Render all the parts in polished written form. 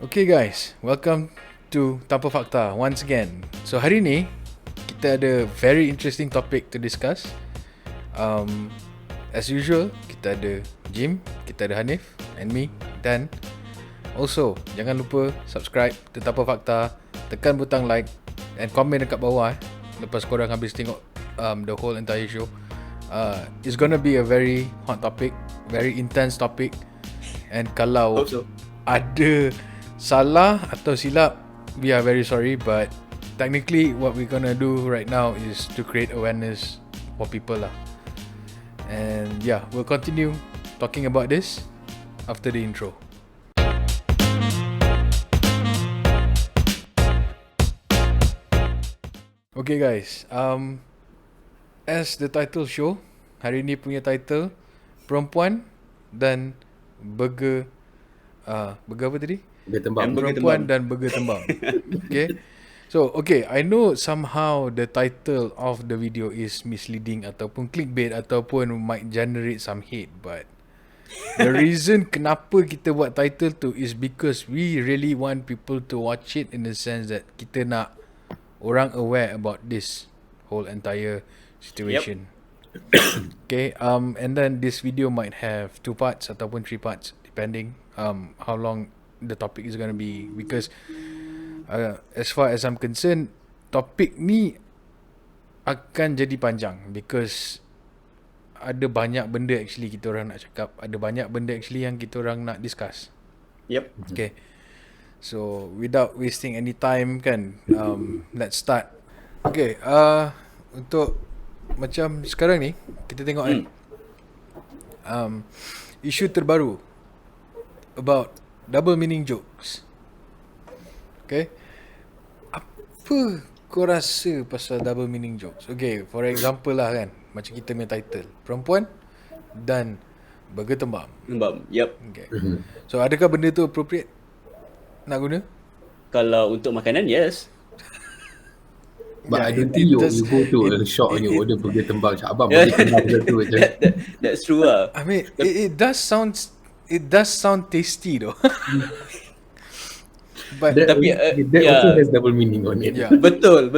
Okay guys, welcome to Tanpa Fakta once again. So hari ni kita ada very interesting topic to discuss. As usual, kita ada Jim, kita ada Hanif and me, dan also jangan lupa subscribe to Tanpa Fakta, tekan butang like and comment dekat bawah lepas korang habis tengok the whole entire show. It's gonna be a very hot topic, very intense topic, and kalau ada salah atau silap, we are very sorry, but technically what we're gonna do right now is to create awareness for people lah. And yeah, we'll continue talking about this after the intro. Okay guys, as the title show, hari ni punya title Perempuan dan Burger Burger apa tadi? Tembam. Perempuan dan Burger Temabm. Okay. So, okay, I know somehow the title of the video is misleading ataupun clickbait ataupun might generate some hate, but the reason kenapa kita buat title tu is because we really want people to watch it in the sense that kita nak orang aware about this whole entire situation. Okay, and then this video might have 2 parts ataupun 3 parts depending how long the topic is going to be, because as far as I'm concerned, topik ni akan jadi panjang because ada banyak benda actually kita orang nak cakap, ada banyak benda actually yang kita orang nak discuss. Yep. Okay, so without wasting any time kan, let's start. Okay, untuk macam sekarang ni kita tengok kan, isu terbaru about double meaning jokes. Okay, apa kau rasa pasal double meaning jokes? Okay, for example lah kan, macam kita punya title Perempuan dan Burger Temabm. Yep. Okay, so adakah benda tu appropriate nak guna? Kalau untuk makanan, yes. But I don't think you go to a shop and you order Burger Tembam. Abang bagi tembam tu macam. That's true lah. I mean, it does sound tasty though. But That yeah, also has double meaning on it. yeah, betul.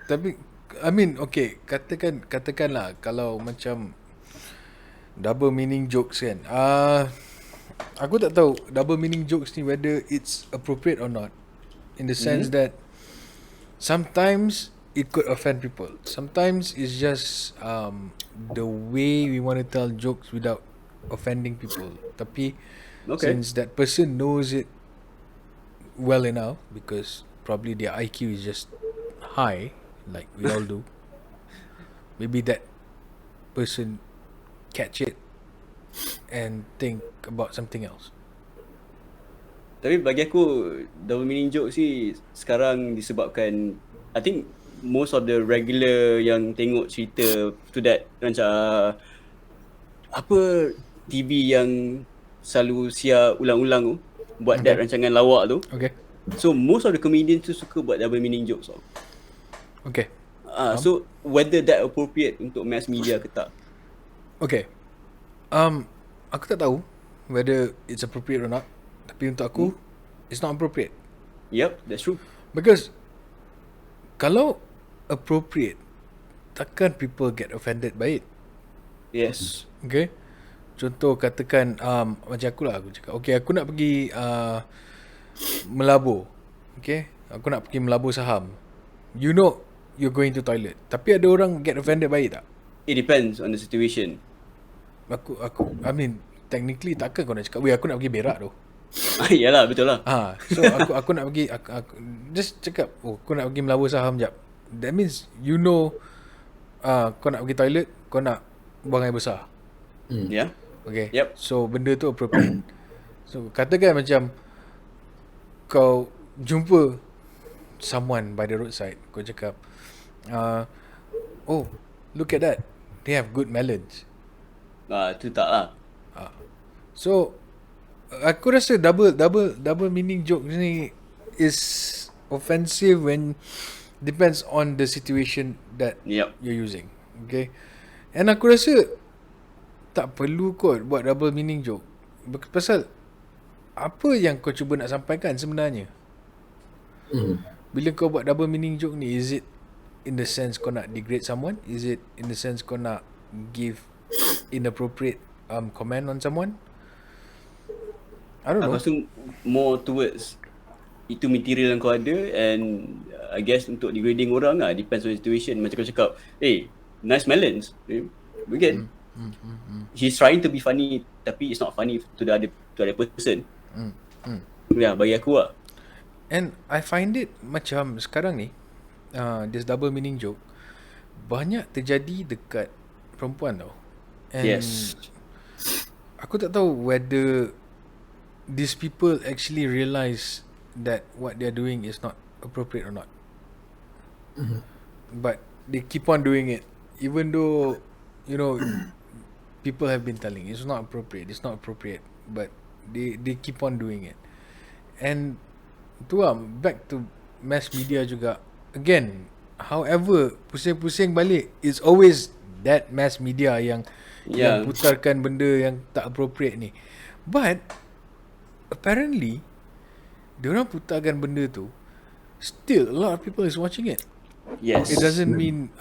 Tapi I mean, okay, katakanlah kalau macam double meaning jokes kan. Aku tak tahu double meaning jokes ni whether it's appropriate or not, in the sense that sometimes it could offend people. Sometimes it's just the way we want to tell jokes without offending people. Tapi since that person knows it well enough, because probably their IQ is just high, like we all do, maybe that person catch it and think about something else. Tapi bagi aku, double meaning joke sih sekarang disebabkan, I think most of the regular yang tengok cerita to that macam apa TV yang selalu siar ulang-ulang tu, buat that rancangan lawak tu. Okay. So most of the comedians tu suka buat double meaning jokes tau. Okay. So whether that appropriate untuk mass media ke tak? Okay. Aku tak tahu whether it's appropriate or not. Tapi untuk aku, it's not appropriate. Yep, that's true. Because kalau appropriate, takkan people get offended by it. Yes. Okay. Contoh katakan macam aku cakap, okay, aku nak pergi melabur. Okay, aku nak pergi melabur saham. You know you're going to toilet, tapi ada orang get offended by it tak? It depends on the situation. Aku I mean, technically takkan kau nak cakap, weh, aku nak pergi berak tu. Yalah, betul lah. So aku nak pergi, aku just cakap, oh, aku nak pergi melabur saham jap. That means you know kau nak pergi toilet, kau nak buang air besar. Yeah. Okay. Yep. So benda tu appropriate. So katakan macam kau jumpa someone by the roadside, kau cakap, oh, look at that, they have good melons. Tu tak lah. So aku rasa double meaning joke ni is offensive when depends on the situation that Yep. you're using. Okay. And aku rasa tak perlu kot buat double meaning joke. Pasal apa yang kau cuba nak sampaikan sebenarnya? Bila kau buat double meaning joke ni, is it in the sense kau nak degrade someone? Is it in the sense kau nak give inappropriate comment on someone? I don't know. Aku rasa more towards itu material yang kau ada, and I guess untuk degrading orang lah, depends on the situation. Macam kau cakap, hey, nice melons, again, he's trying to be funny tapi it's not funny to the other person. Ya, bagi aku lah. And I find it macam sekarang ni, this double meaning joke banyak terjadi dekat perempuan tau. And Yes. aku tak tahu whether these people actually realise that what they're doing is not appropriate or not. But they keep on doing it, even though, you know, people have been telling it's not appropriate, but they keep on doing it. And tu lah, back to mass media juga. Again, however, pusing-pusing balik, it's always that mass media yang putarkan benda yang tak appropriate ni. But apparently diorang putarkan benda tu, still a lot of people is watching it. Yes. It doesn't mean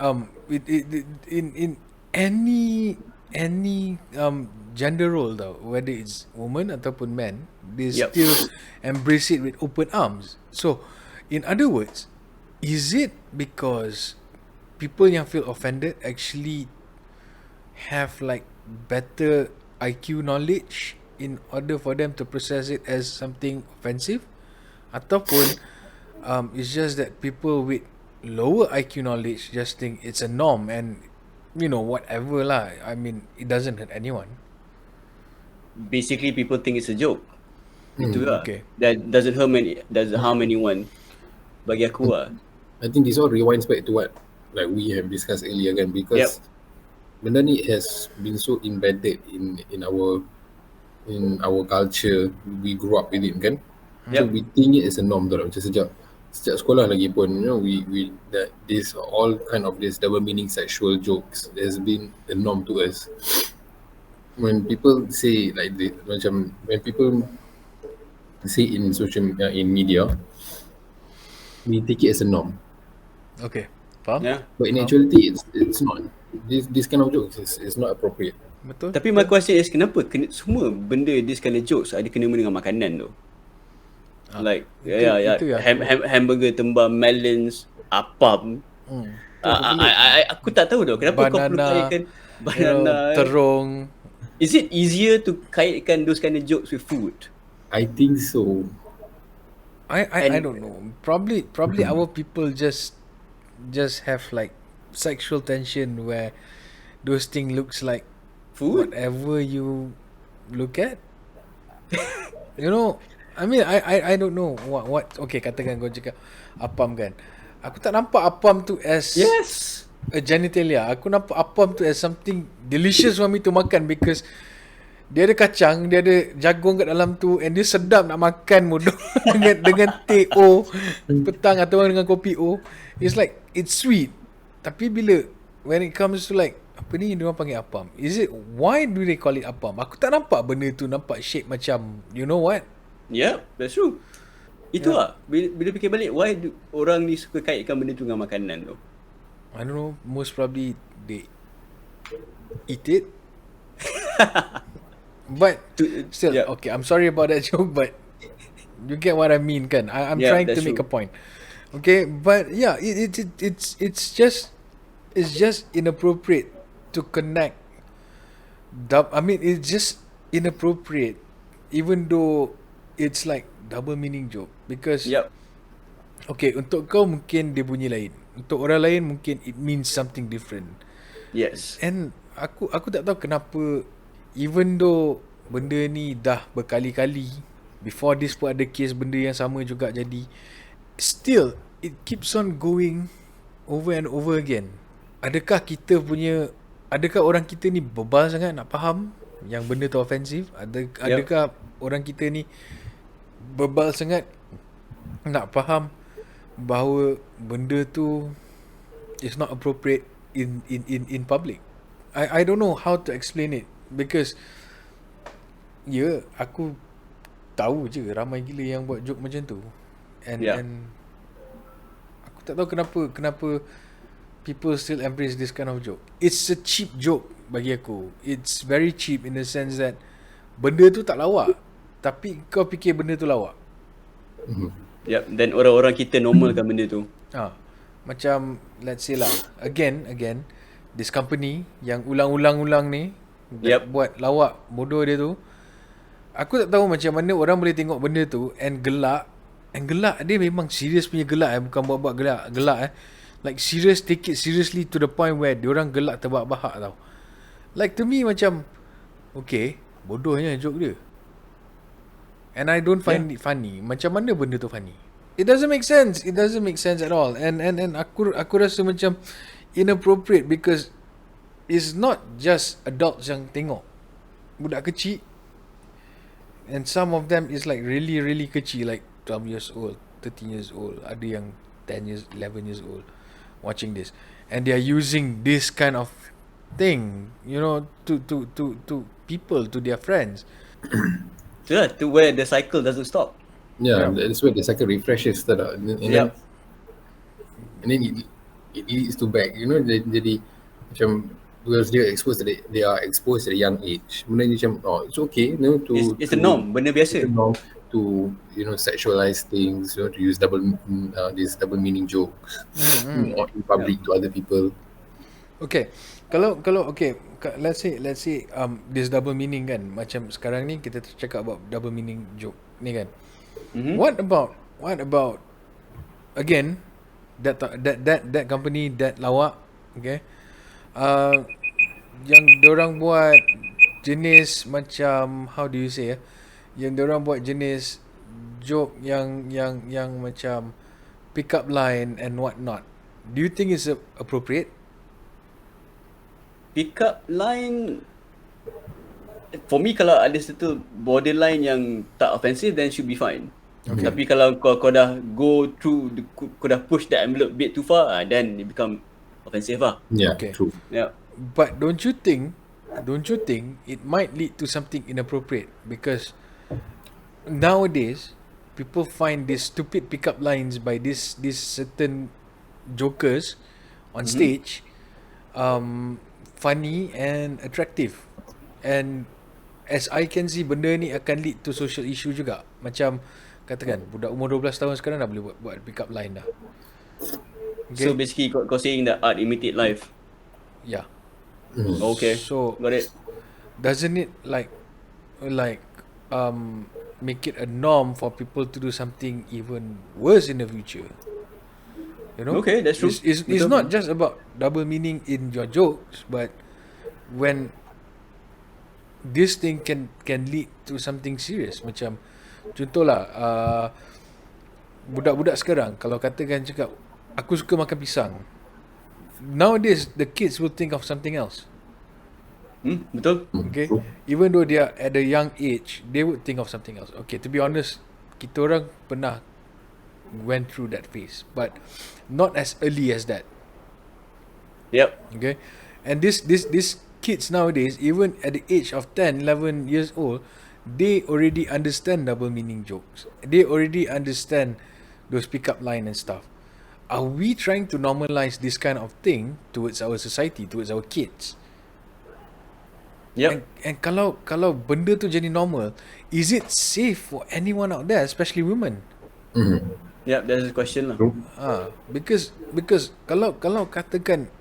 in any gender role tau, whether it's woman ataupun man, they still embrace it with open arms. So in other words, is it because people yang feel offended actually have like better IQ knowledge in order for them to process it as something offensive, ataupun it's just that people with lower IQ knowledge just think it's a norm and, you know, whatever lah. I mean, it doesn't hurt anyone. Basically, people think it's a joke. Itu lah. Okay. That doesn't harm anyone. Bagi aku lah. I think this all rewinds back to what like we have discussed earlier kan, because benda ni has been so embedded in our culture. We grew up with it kan. So we think it as a norm tau. Macam sejak sekolah lagi pun, you know, we that this all kind of this double meaning sexual jokes has been a norm to us. When people say like this, macam when people say in in media, we take it as a norm. Okay, faham? Yeah. But in actuality, it's not. This kind of jokes is not appropriate. Betul. Tapi my question is, kenapa semua benda this kind of jokes ada kena dengan makanan tu? Like itu hamburger, tembam, melons, apam. Aku tak tahu tau kenapa kau perlu kaitkan banana, terung. Is it easier to kaitkan those kind of jokes with food? I think so. I don't know. Probably our people just have like sexual tension where those things looks like Food? whatever you look at. You know, I mean, I don't know what. Okay, katakan kau cakap apam kan. Aku tak nampak apam tu as a genitalia. Aku nampak apam tu as something delicious for me to makan, because dia ada kacang, dia ada jagung kat dalam tu, and dia sedap nak makan mudah dengan teh O petang atau dengan kopi O. It's like, it's sweet. Tapi bila when it comes to like apa ni dia orang panggil apam, why do they call it apam? Aku tak nampak benda tu nampak shape macam, you know what? Yeah, that's true. Itulah bila fikir balik, why orang ni suka kaitkan benda tu dengan makanan tu? I don't know, most probably they eat it. But still, okay, I'm sorry about that joke, but you get what I mean kan? I'm trying to make a point. Okay, but yeah, it's just inappropriate to connect. I mean, it's just inappropriate, even though it's like double meaning joke, because okay, untuk kau mungkin dia bunyi lain, untuk orang lain mungkin it means something different. Yes. And aku tak tahu kenapa, even though benda ni dah berkali-kali, before this pun ada case benda yang sama juga jadi, still it keeps on going over and over again. Adakah orang kita ni bebal sangat nak faham yang benda tu offensive? Adakah orang kita ni bebal sangat nak faham bahawa benda tu is not appropriate in public? I don't know how to explain it, because aku tahu je ramai gila yang buat joke macam tu. And Yeah. and aku tak tahu kenapa people still embrace this kind of joke. It's a cheap joke bagi aku. It's very cheap in the sense that benda tu tak lawak, tapi kau fikir benda tu lawak. Yep. Dan orang-orang kita normalkan benda tu. Macam let's say lah, again this company yang ulang-ulang ni Yep. buat lawak bodoh dia tu, aku tak tahu macam mana orang boleh tengok benda tu and gelak dia memang serius punya gelak, bukan buat-buat gelak like serious, take it seriously to the point where diorang gelak terbahak-bahak tau. Like to me macam okay, bodohnya joke dia, and I don't find it funny. Macam mana benda tu funny? It doesn't make sense at all. And aku rasa macam inappropriate because it's not just adults yang tengok, budak kecil, and some of them is like really really kecil, like 12 years old, 13 years old, ada yang 10 years, 11 years old watching this, and they are using this kind of thing, you know, to people, to their friends. Itulah, to where the cycle doesn't stop. Yeah, that's where the cycle refreshes. Yep. And then it leads to back. You know, jadi macam because they are exposed at a young age. Benda ni macam it's okay, you know, It's a norm, benda biasa. It's a norm to, you know, sexualize things, you know, to use these double meaning jokes in public to other people. Okay, kalau okay, let's say this double meaning kan, macam sekarang ni kita cakap about double meaning joke ni kan. What about again that company that lawak, okay, yang diorang buat jenis macam, how do you say yang diorang buat jenis joke yang macam pick up line and what not. Do you think it's appropriate? Pick up line, for me kalau ada satu borderline yang tak offensive, then should be fine. Okay. Tapi kalau kau dah go through, kau dah push the envelope a bit too far, then it become offensive lah. Yeah, okay. True. Yeah. But don't you think it might lead to something inappropriate? Because nowadays people find these stupid pickup lines by these certain jokers on stage funny and attractive. And as I can see, benda ni akan lead to social issue juga. Macam katakan budak umur 12 tahun sekarang dah boleh buat pick up line dah. Okay. So basically kau saying that art imitate life. Yeah. Okay. So got it. Doesn't it like make it a norm for people to do something even worse in the future? You know? Okay, that's true. It's not just about double meaning in your jokes, but when this thing can lead to something serious. Macam contohlah budak-budak sekarang kalau katakan cakap aku suka makan pisang, nowadays the kids will think of something else. Betul. Okay, even though they are at a young age, they would think of something else. Okay, to be honest, kita orang pernah went through that phase, but not as early as that. Yep. Okay, and this kids nowadays, even at the age of 10, 11 years old, they already understand double meaning jokes. They already understand those pick-up line and stuff. Are we trying to normalize this kind of thing towards our society, towards our kids? Yep. And kalau benda tu jadi normal, is it safe for anyone out there, especially women? Yep, that's the question lah. Because kalau katakan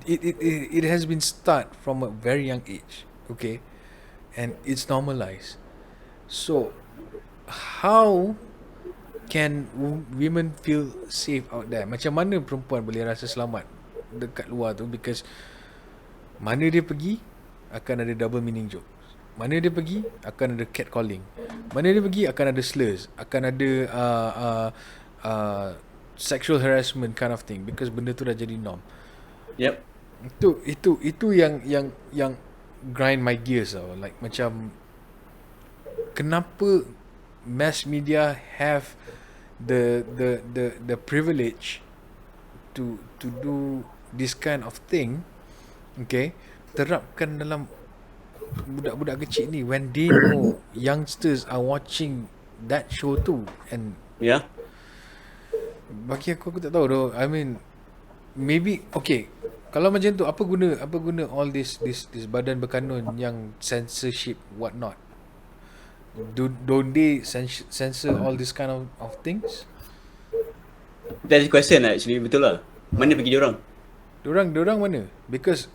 it has been start from a very young age, okay, and it's normalized. So how can women feel safe out there? Macam mana perempuan boleh rasa selamat dekat luar tu? Because mana dia pergi akan ada double meaning joke. Mana dia pergi akan ada catcalling. Mana dia pergi akan ada slurs, akan ada sexual harassment kind of thing, because benda tu dah jadi norm. Yep. Itu yang grind my gears tau. Like macam kenapa mass media have the privilege to do this kind of thing, okay, terapkan dalam budak-budak kecil ni, when they know youngsters are watching that show too, and Yeah. bagi aku tak tahu though. I mean, maybe okay. Kalau macam tu, apa guna all this badan berkanun yang censorship what not? Don't they censor all this kind of things? That's the question lah actually, betul lah. Mana pergi diorang? Diorang mana? Because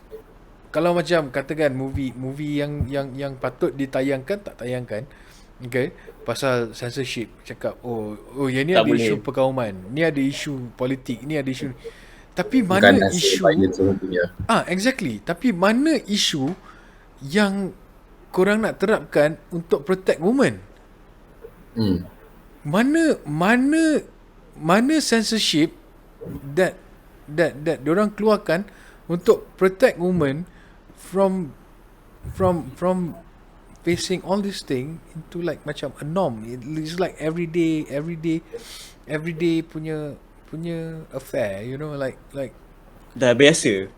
kalau macam katakan movie yang patut ditayangkan tak tayangkan, okay, pasal censorship, cakap yang ni Tak ada boleh. isu perkauman, ni ada isu politik, ni ada isu, tapi Bukan mana hasil isu violence punya. exactly, tapi mana isu yang korang nak terapkan untuk protect women? Mana censorship that diorang keluarkan untuk protect women from facing all this thing into like macam a norm. It's like everyday punya affair, you know, like Dah biasa.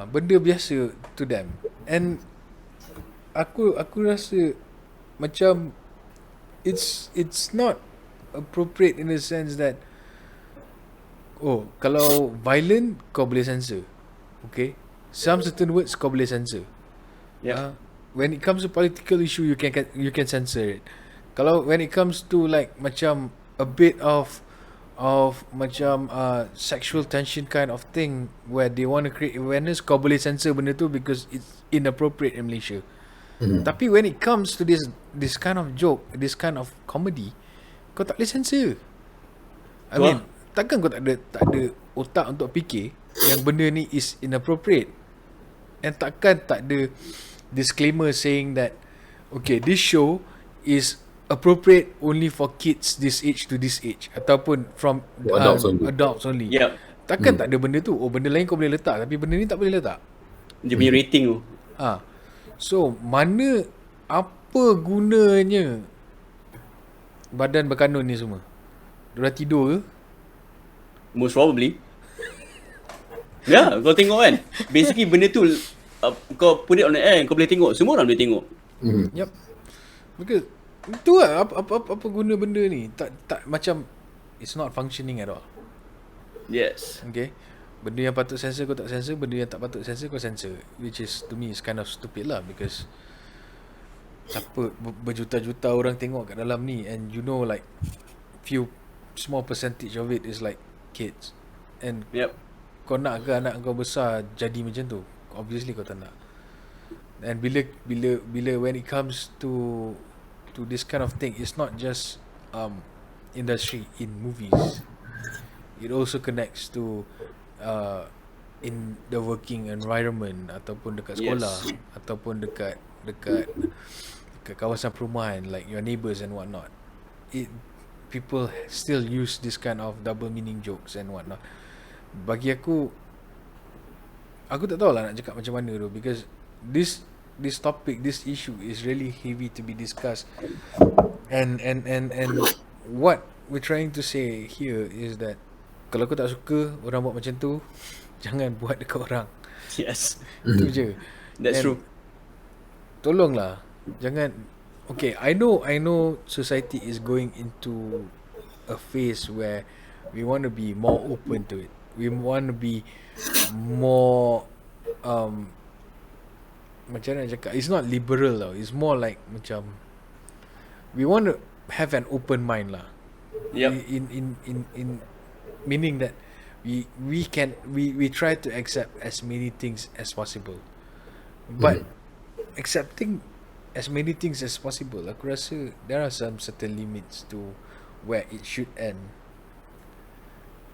benda biasa to them. And aku rasa macam it's not appropriate in the sense that kalau violent kau boleh censor, okay, some certain words kau boleh censor. Yeah. When it comes to political issue, you can censor it. Kalau when it comes to like macam a bit of macam sexual tension kind of thing where they want to create awareness, kau boleh censor benda tu because it's inappropriate in Malaysia. Tapi when it comes to this kind of joke, this kind of comedy, kau tak boleh censor. I mean, takkan kau tak ada otak untuk fikir yang benda ni is inappropriate, and takkan tak ada disclaimer saying that okay, this show is appropriate only for kids this age to this age, ataupun from adults only. Yeah. Takkan tak ada benda tu. Benda lain kau boleh letak, tapi benda ni tak boleh letak. Dia punya rating tu. So apa gunanya badan berkanun ni semua? Diorang tidur ke? Most probably. Ya, kau tengok kan. Basically benda tu kau put it on the air, kau boleh tengok. Semua orang boleh tengok. Yep. Because itu lah apa guna benda ni? Tak macam it's not functioning at all. Yes. Okay. Benda yang patut sensor kau tak sensor, benda yang tak patut sensor kau sensor, which is to me is kind of stupid lah, because siapa berjuta-juta orang tengok kat dalam ni, and you know like few small percentage of it is like kids, and Yep. kau nak ke anak kau besar jadi macam tu? Obviously kau tak nak. And bila when it comes to this kind of thing, it's not just industry in movies. It also connects to in the working environment, ataupun dekat sekolah, Yes. ataupun dekat kawasan perumahan, like your neighbours and whatnot. People still use this kind of double meaning jokes and whatnot. Bagi aku tak tahu lah nak cakap macam mana tu, because this topic, this issue is really heavy to be discussed, and what we're trying to say here is that kalau kau tak suka orang buat macam tu, jangan buat dekat orang. Yes. Itu je. That's And true. Tolonglah, jangan. Okay, I know society is going into a phase where we want to be more open to it. We want to be more macam mana nak cakap, it's not liberal tau. It's more like macam we want to have an open mind lah. Yep. In meaning that we try to accept as many things as possible, but accepting as many things as possible, aku rasa there are some certain limits to where it should end.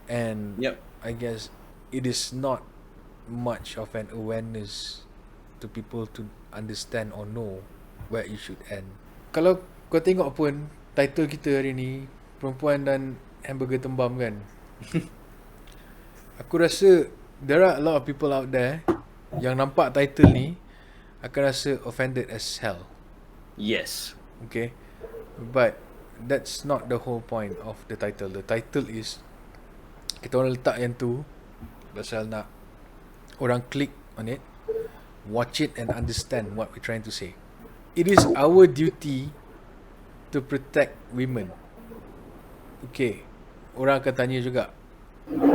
And Yep. I guess it is not much of an awareness to people to understand or know where it should end. Kalau kau tengok pun title kita hari ni, Perempuan dan Hamburger Tembam kan. Aku rasa there are a lot of people out there yang nampak title ni akan rasa offended as hell. Yes. Okay, but that's not the whole point of the title. The title is kita orang letak yang tu pasal nak orang click on it, watch it and understand what we're trying to say. it is our duty to protect women. Okay, orang akan tanya juga,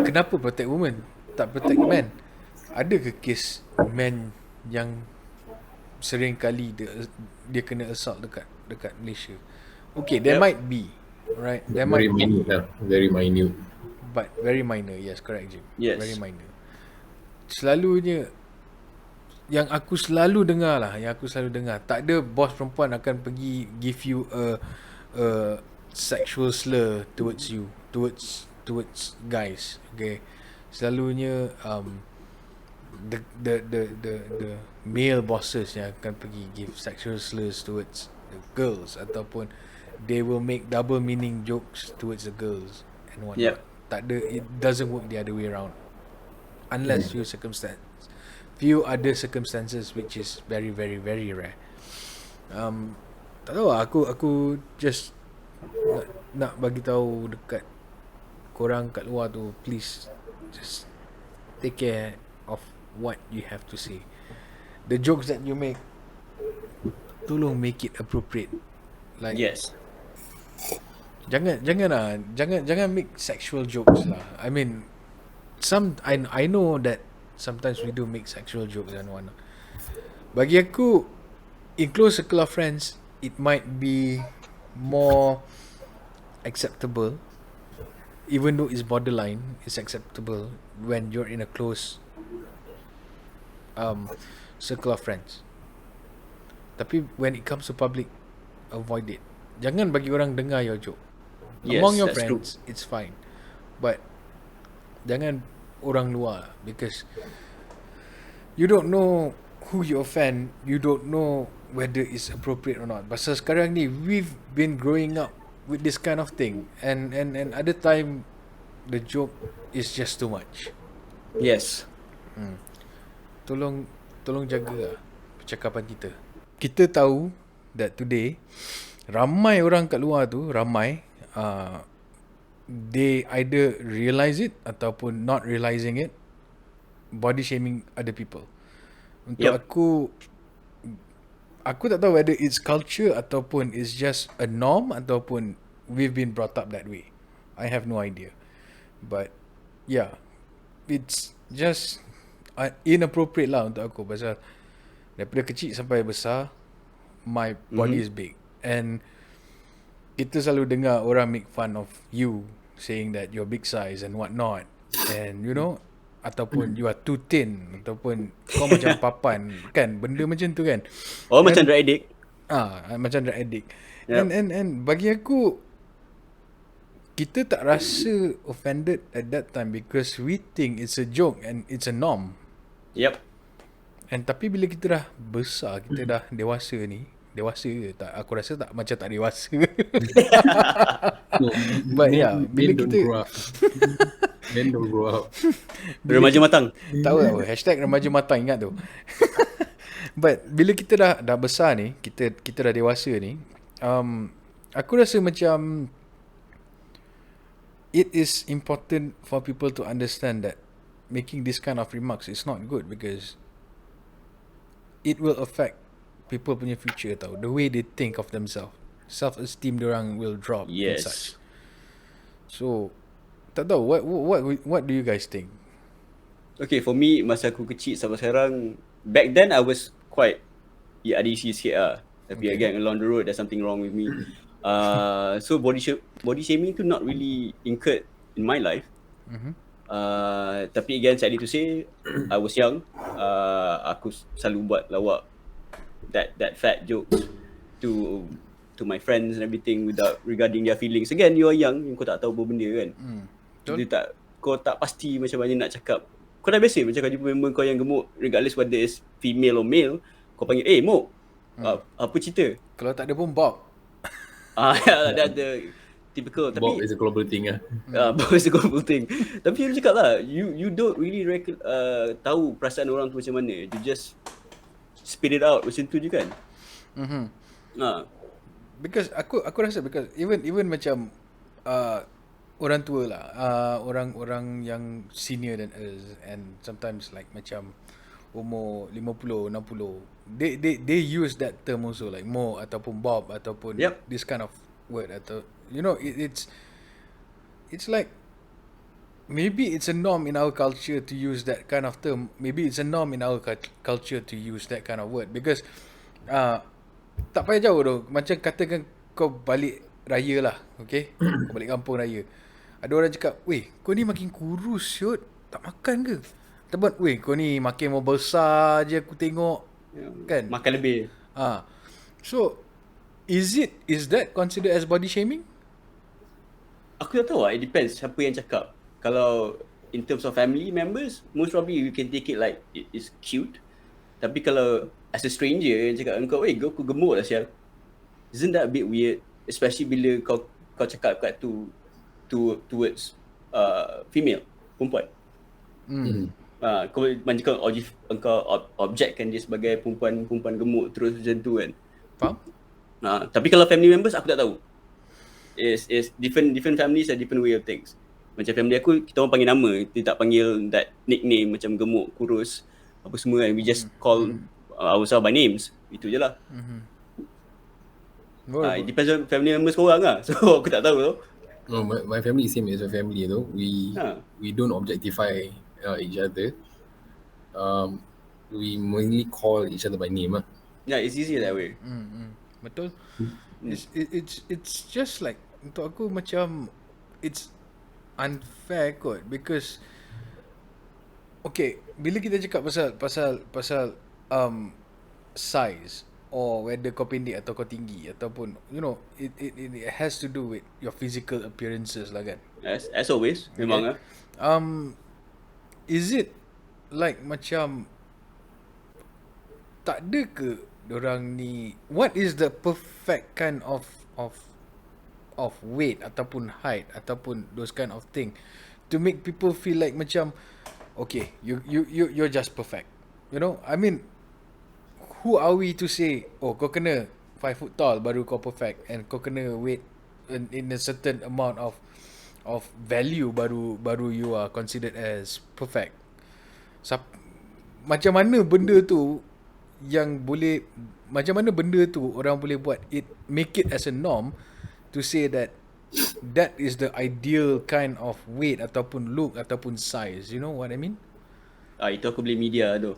kenapa protect women, tak protect men? Ada ke kes men yang sering kali dia kena assault dekat Malaysia? Okay, there might be, right? There Very might be, minute lah. Very minute. but very minor. Yes, correct, Jim. Yes. Very minor. Selalunya yang aku selalu dengar, tak ada bos perempuan akan pergi give you a sexual slur towards you, towards guys. Okay, selalunya the male bosses yang akan pergi give sexual slurs towards the girls, ataupun they will make double meaning jokes towards the girls and whatnot. Yep. Tak ada, it doesn't work the other way around unless few other circumstances, which is very very very rare. Tak tahu lah, aku just nak bagi tahu dekat korang kat luar tu, please just take care of what you have to say. The jokes that you make, tolong make it appropriate. Like, Yes. Jangan make sexual jokes lah. I mean, I know that sometimes we do make sexual jokes and whatnot. Bagi aku, in close circle of friends, it might be more acceptable, even though it's borderline, it's acceptable when you're in a close circle of friends. Tapi when it comes to public, avoid it. Jangan bagi orang dengar your joke. Yes, Among your that's friends, it's fine, but jangan orang luar, because you don't know who you offend, you don't know whether it's appropriate or not. Pasal sekarang ni, we've been growing up with this kind of thing, and other time the joke is just too much. Yes. Tolong jaga percakapan kita. Kita tahu that today ramai orang kat luar tu, they either realize it ataupun not realizing it, body shaming other people. Untuk Yep. aku tak tahu whether it's culture ataupun it's just a norm ataupun we've been brought up that way. I have no idea. But yeah, it's just inappropriate lah untuk aku, pasal daripada kecil sampai besar, my body is big, and kita selalu dengar orang make fun of you, saying that you're big size and whatnot, and you know, ataupun you are too thin, ataupun kau macam papan, kan, benda macam tu kan. Oh, macam drug addict. Macam drug addict. Yep. And bagi aku, kita tak rasa offended at that time because we think it's a joke and it's a norm. Yep. And tapi bila kita dah besar, kita dah dewasa ni, dewasa ke? Tak, aku rasa tak, macam tak dewasa. No, But yeah, bila men don't kita grow up. Men don't grow up. Remaja matang. tahu hashtag remaja matang, ingat tu. But bila kita dah besar ni, kita dah dewasa ni, aku rasa macam it is important for people to understand that making this kind of remarks is not good, because it will affect people punya future tau, the way they think of themselves, self-esteem diorang will drop and such. Yes. So tak tahu, what do you guys think? Okay, for me, masa aku kecil sampai sekarang, back then I was quite ADC sikit lah. Tapi Okay. again, along the road, there's something wrong with me. So body shaming tu not really incurred in my life. Tapi again, sadly to say, I was young. Aku selalu buat lawak that fat jokes to my friends and everything without regarding their feelings. Again, you are young, kau tak tahu apa benda kan. Betul. Kau tak pasti macam mana nak cakap. Kau dah biasa macam kau jumpa member kau yang gemuk, regardless whether it's female or male, kau panggil, Mok, apa cerita? Kalau tak ada pun Bob. That's the typical. Bob Tapi is a global thing lah. Bob is a global thing. Tapi you cakap lah, you don't really tahu perasaan orang tu macam mana. You just spit it out macam tu je kan. Because aku rasa, because even macam orang tua lah, orang yang senior than us, and sometimes like macam umur 50, 60, they use that term also, like mo ataupun bob ataupun Yep. this kind of word, atau it's like maybe it's a norm in our culture to use that kind of term. Maybe it's a norm in our culture to use that kind of word because tak payah jauh tu. Macam katakan kau balik raya lah, okay? Kau balik kampung raya. Ada orang cakap, weh, kau ni makin kurus siut, tak makan ke? Ataupun, weh, kau ni makin mau besar je aku tengok. Kan? Makan lebih. So, is that considered as body shaming? Aku tak tahu lah, it depends siapa yang cakap. Kalau in terms of family members, most probably you can take it like it is cute. Tapi kalau as a stranger yang cakap kau, aku gemuk lah sial. Isn't that a bit weird? Especially bila kau cakap kat towards female, perempuan. Kau macam kau objectkan dia sebagai perempuan gemuk terus macam tu kan. Faham? Tapi kalau family members aku tak tahu. Is different families have different way of things. Macam family aku, kita orang panggil nama, kita tak panggil that nickname macam gemuk, kurus, apa semua kan. We just call ourselves by names. Itu je lah. It depends on family members korang lah. So aku tak tahu tu. No, my family is same as your family though. We don't objectify each other. We mainly call each other by name lah. Yeah, it's easier that way. Betul. It's just like, untuk aku macam it's unfair kot, because okay, bila kita cakap pasal size, or whether kau pendek atau kau tinggi, ataupun it has to do with your physical appearances lah kan. As always, memang lah. Is it like macam tak ada ke dorang ni, what is the perfect kind of weight ataupun height ataupun those kind of thing to make people feel like macam okay, you're just perfect, I mean, who are we to say kau kena 5 foot tall baru kau perfect, and kau kena weight in a certain amount of value baru you are considered as perfect. Macam mana benda tu orang boleh buat it, make it as a norm to say that is the ideal kind of weight ataupun look ataupun size, you know what I mean? Itu aku beli media tu.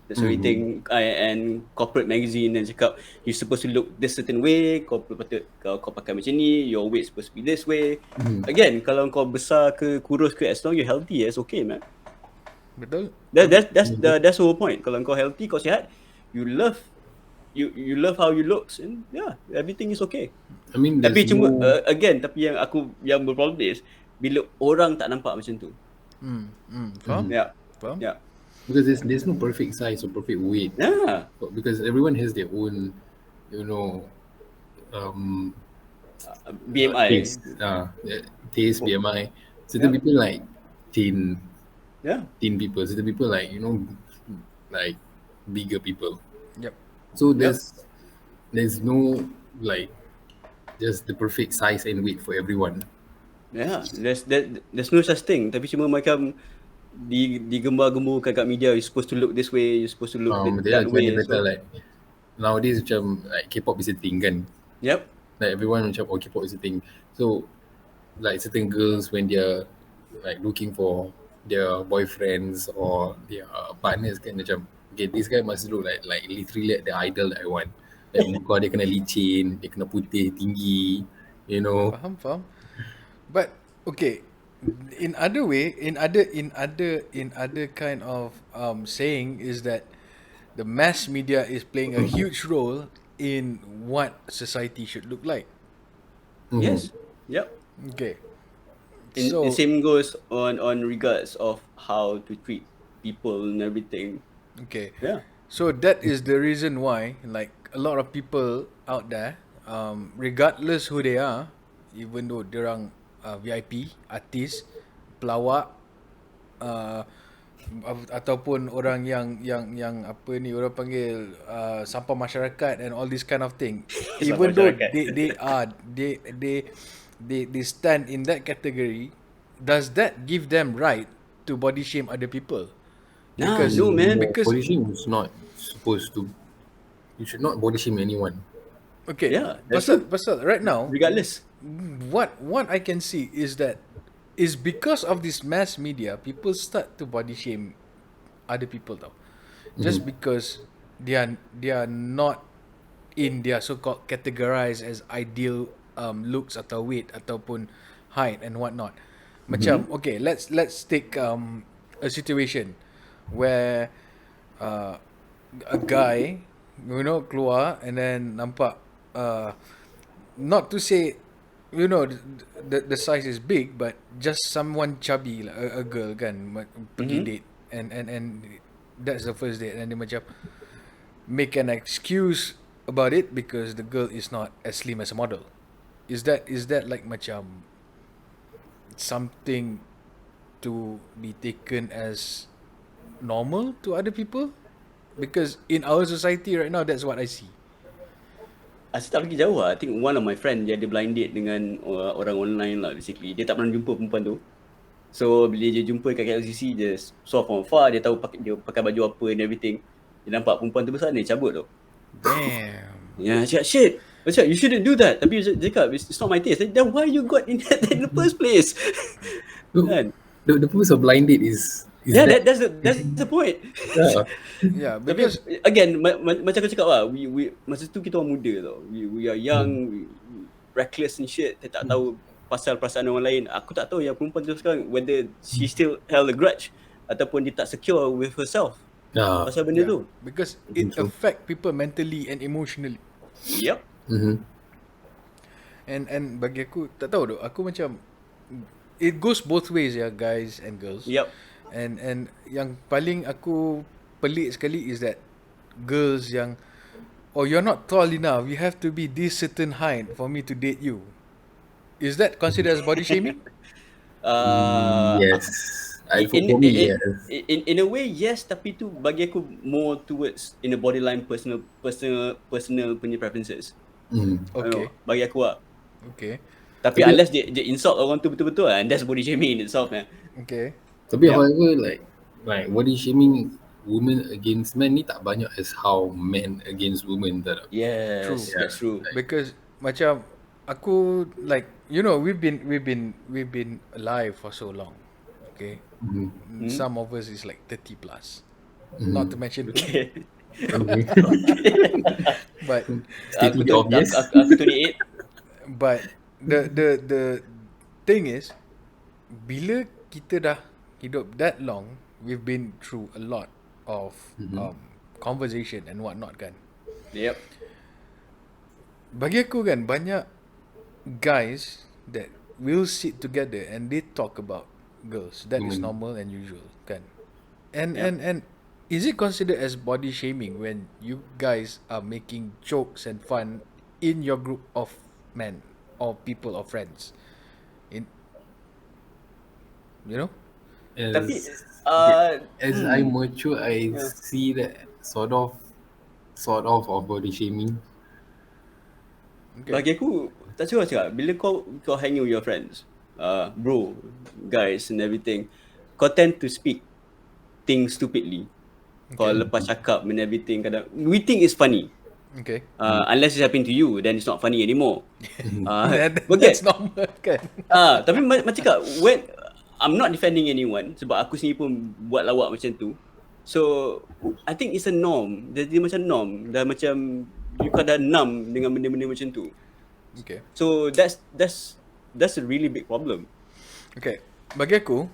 That's why think and corporate magazine and cakap you supposed to look this certain way, kau patut kau pakai macam ni, your weight supposed to be this way. Again, kalau kau besar ke kurus ke, as long you healthy, it's okay man. Betul? That's the whole point. Kalau kau healthy, kau sihat, you love how you looks, and yeah, everything is okay. I mean, tapi cuma tapi yang berproblem is bila orang tak nampak macam tu. Faham? Yeah. Faham? Yeah. Because there's no perfect size or perfect weight. Yeah. Because everyone has their own, BMI. Taste, BMI. Certain people like thin people. Certain people like, like bigger people. Yep. So there's no like just the perfect size and weight for everyone. Yeah, there's no such thing. Tapi cuma macam digembar-gemburkan kat media, you're supposed to look this way, you're supposed to look that way. Better, like nowadays macam like K-pop is a thing kan. Yep. Like everyone macam K-pop is a thing. So like certain girls when they're like looking for their boyfriends or their partners kan macam, okay, this guy must look like literally like the idol that I want. Like muka dia kena licin, dia kena putih, tinggi, Faham. But okay, in other kind of saying is that the mass media is playing a huge role in what society should look like. Yes. Yep. Okay. The same goes on regards of how to treat people and everything. Okay. Yeah. So that is the reason why, like, a lot of people out there, regardless who they are, even though diorang VIP, artis, pelawak, ataupun orang yang apa ni orang panggil sampah masyarakat and all this kind of thing, even though they stand in that category, does that give them right to body shame other people? Nah, Because- no man. because- body shame is not supposed to. You should not body shame anyone. Okay, Yeah, that's pasal right now, Regardless. what I can see is that is because of this mass media, people start to body shame other people tau. Just because they are not in their so-called categorized as ideal looks atau weight ataupun height and whatnot. Macam okay, let's take a situation where a guy keluar and then nampak not to say the size is big, but just someone chubby like a girl kan pergi date and that's the first date and dia macam make an excuse about it because the girl is not as slim as a model. Is that like macam something to be taken as normal to other people? Because in our society right now, that's what I see. Saya tak pergi jauh lah. I think one of my friend dia ada blind date dengan orang online lah basically. Dia tak pernah jumpa perempuan tu. So bila dia jumpa kat KLCC, dia saw from far, dia tahu dia pakai baju apa and everything. Dia nampak perempuan tu besar, dia cabut tu. Damn. Ya, cakap shit. Macam you shouldn't do that. Tapi dia cakap it's not my taste. Then why you got in that in the first place? Kan? The purpose of blind date is Yeah, that, that's the point. yeah. Yeah, Tapi because again, macam aku cakap lah, we masa tu kita orang muda tau. We are young, we reckless and shit. Kita tak tahu pasal perasaan orang lain. Aku tak tahu yang perempuan tu sekarang whether she still held a grudge ataupun dia tak secure with herself pasal benda tu. because it affect people mentally and emotionally. Yep. And bagi aku tak tahu tu, aku macam it goes both ways ya, guys and girls. Yep. And yang paling aku pelik sekali is that girls yang you're not tall enough, you have to be this certain height for me to date you. Is that considered as body shaming? Yes. For me, yes. In a way yes, tapi tu bagi aku more towards in a borderline personal punya preferences. Okay. Bagi aku lah. Okay. Tapi unless dia insult orang tu betul-betul and that's body shaming in itself man. Okay. Tapi however, like body shaming women against men ni tak banyak as how men against women tak. Yes, True. that's true. Because macam aku like we've been alive for so long. Okay. Some of us is like 30 plus. Not to mention Okay. but Stating the obvious. Aku 28. But the thing is, bila kita dah hidup that long, we've been through a lot of conversation and whatnot kan. Yep. Bagi aku kan, banyak guys that will sit together and they talk about girls. That is normal and usual kan. And is it considered as body shaming when you guys are making jokes and fun in your group of men or people or friends? Tapi As I mature, I see that sort of body shaming. bagi aku tak cuba cakap bila kau hang with your friends, bro, guys and everything, kau tend to speak things stupidly. Kau lepas cakap and everything, kadang we think it's funny. Okay. Unless it's happening to you, then it's not funny anymore. That's normal kan. Tapi macam cakap, when I'm not defending anyone sebab aku sendiri pun buat lawak macam tu. So I think it's a norm. Dia macam norm. Dah macam you kan dah numb dengan benda-benda macam tu. Okay. So that's a really big problem. Okay. Bagi aku,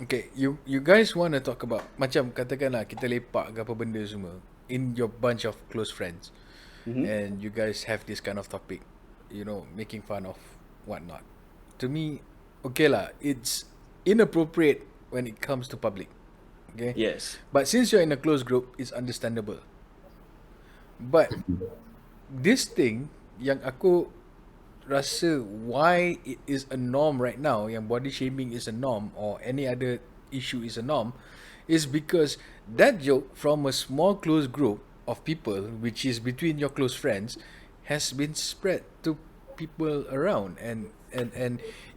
okay, you guys want to talk about macam katakanlah kita lepak ke apa benda semua in your bunch of close friends. And you guys have this kind of topic, making fun of whatnot. To me, okay lah, it's inappropriate when it comes to public. Okay? Yes. But since you're in a close group, it's understandable. But this thing yang aku rasa why it is a norm right now, yang body shaming is a norm or any other issue is a norm, is because that joke from a small close group of people, which is between your close friends, has been spread to people around and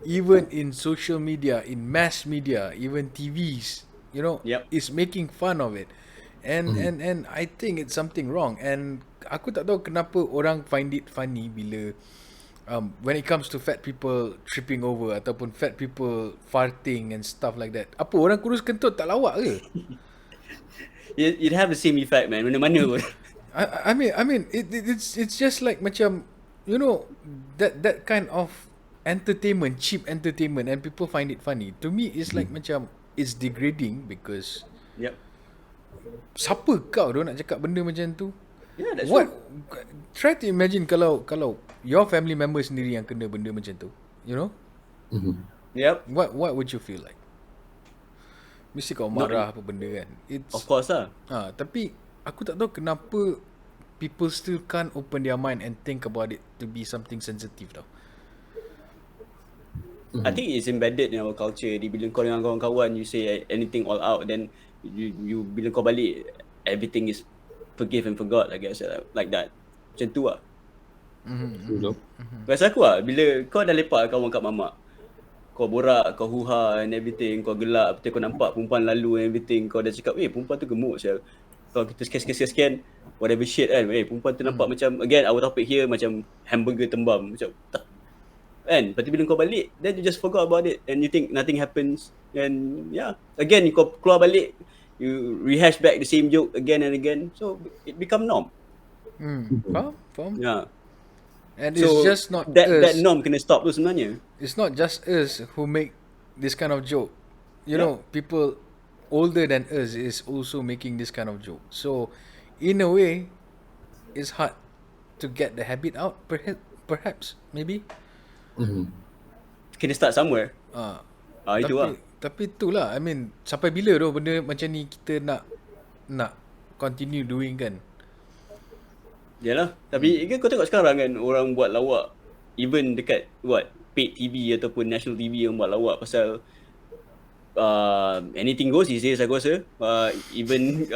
even in social media, in mass media, even TVs, Yep. is making fun of it. And I think it's something wrong. And aku tak tahu kenapa orang find it funny bila when it comes to fat people tripping over ataupun fat people farting and stuff like that. Apa orang kurus kentut tak lawak ke? You'd have the same effect, man. Mana-mana pun. I mean it's just like macam that kind of entertainment, cheap entertainment, and people find it funny. To me it's like macam it's degrading because Yep. siapa kau nak cakap benda macam tu? Yeah, that's What? true. Try to imagine kalau your family member sendiri yang kena benda macam tu, Yep. what would you feel like? Mesti kau marah apa benda kan? Of course lah. Tapi aku tak tahu kenapa people still can't open their mind and think about it to be something sensitive tau. I think it's embedded in our culture. Bila kau dengan kawan-kawan, you say anything all out, then you bila kau balik, everything is forgive and forgot, I guess, like that. Macam tu lah. Rasa aku lah, bila kau dah lepak kawan kat mamak, kau borak, kau huha and everything, kau gelak, betul kau nampak perempuan lalu and everything, kau dah cakap, perempuan tu gemuk sial. Kalau kita scan, whatever shit kan, perempuan tu nampak macam, again, our topic here macam hamburger tembam, macam tak. Kan? Lepas tu bila kau balik, then you just forgot about it and you think nothing happens. And yeah, again, kau keluar balik, you rehash back the same joke again and again. So, it become norm. Faham? Yeah. And So, it's just not that us. norm kena stop tu sebenarnya. It's not just us who make this kind of joke. You know, people older than us is also making this kind of joke. So, in a way, it's hard to get the habit out. Perhaps, maybe. Kena start somewhere. Itu lah. Tapi itulah, I mean, sampai bila tu benda macam ni kita nak continue doing kan? Yalah. Tapi kau tengok sekarang kan, orang buat lawak, even dekat paid TV ataupun national TV yang buat lawak pasal anything goes these days, aku rasa. Even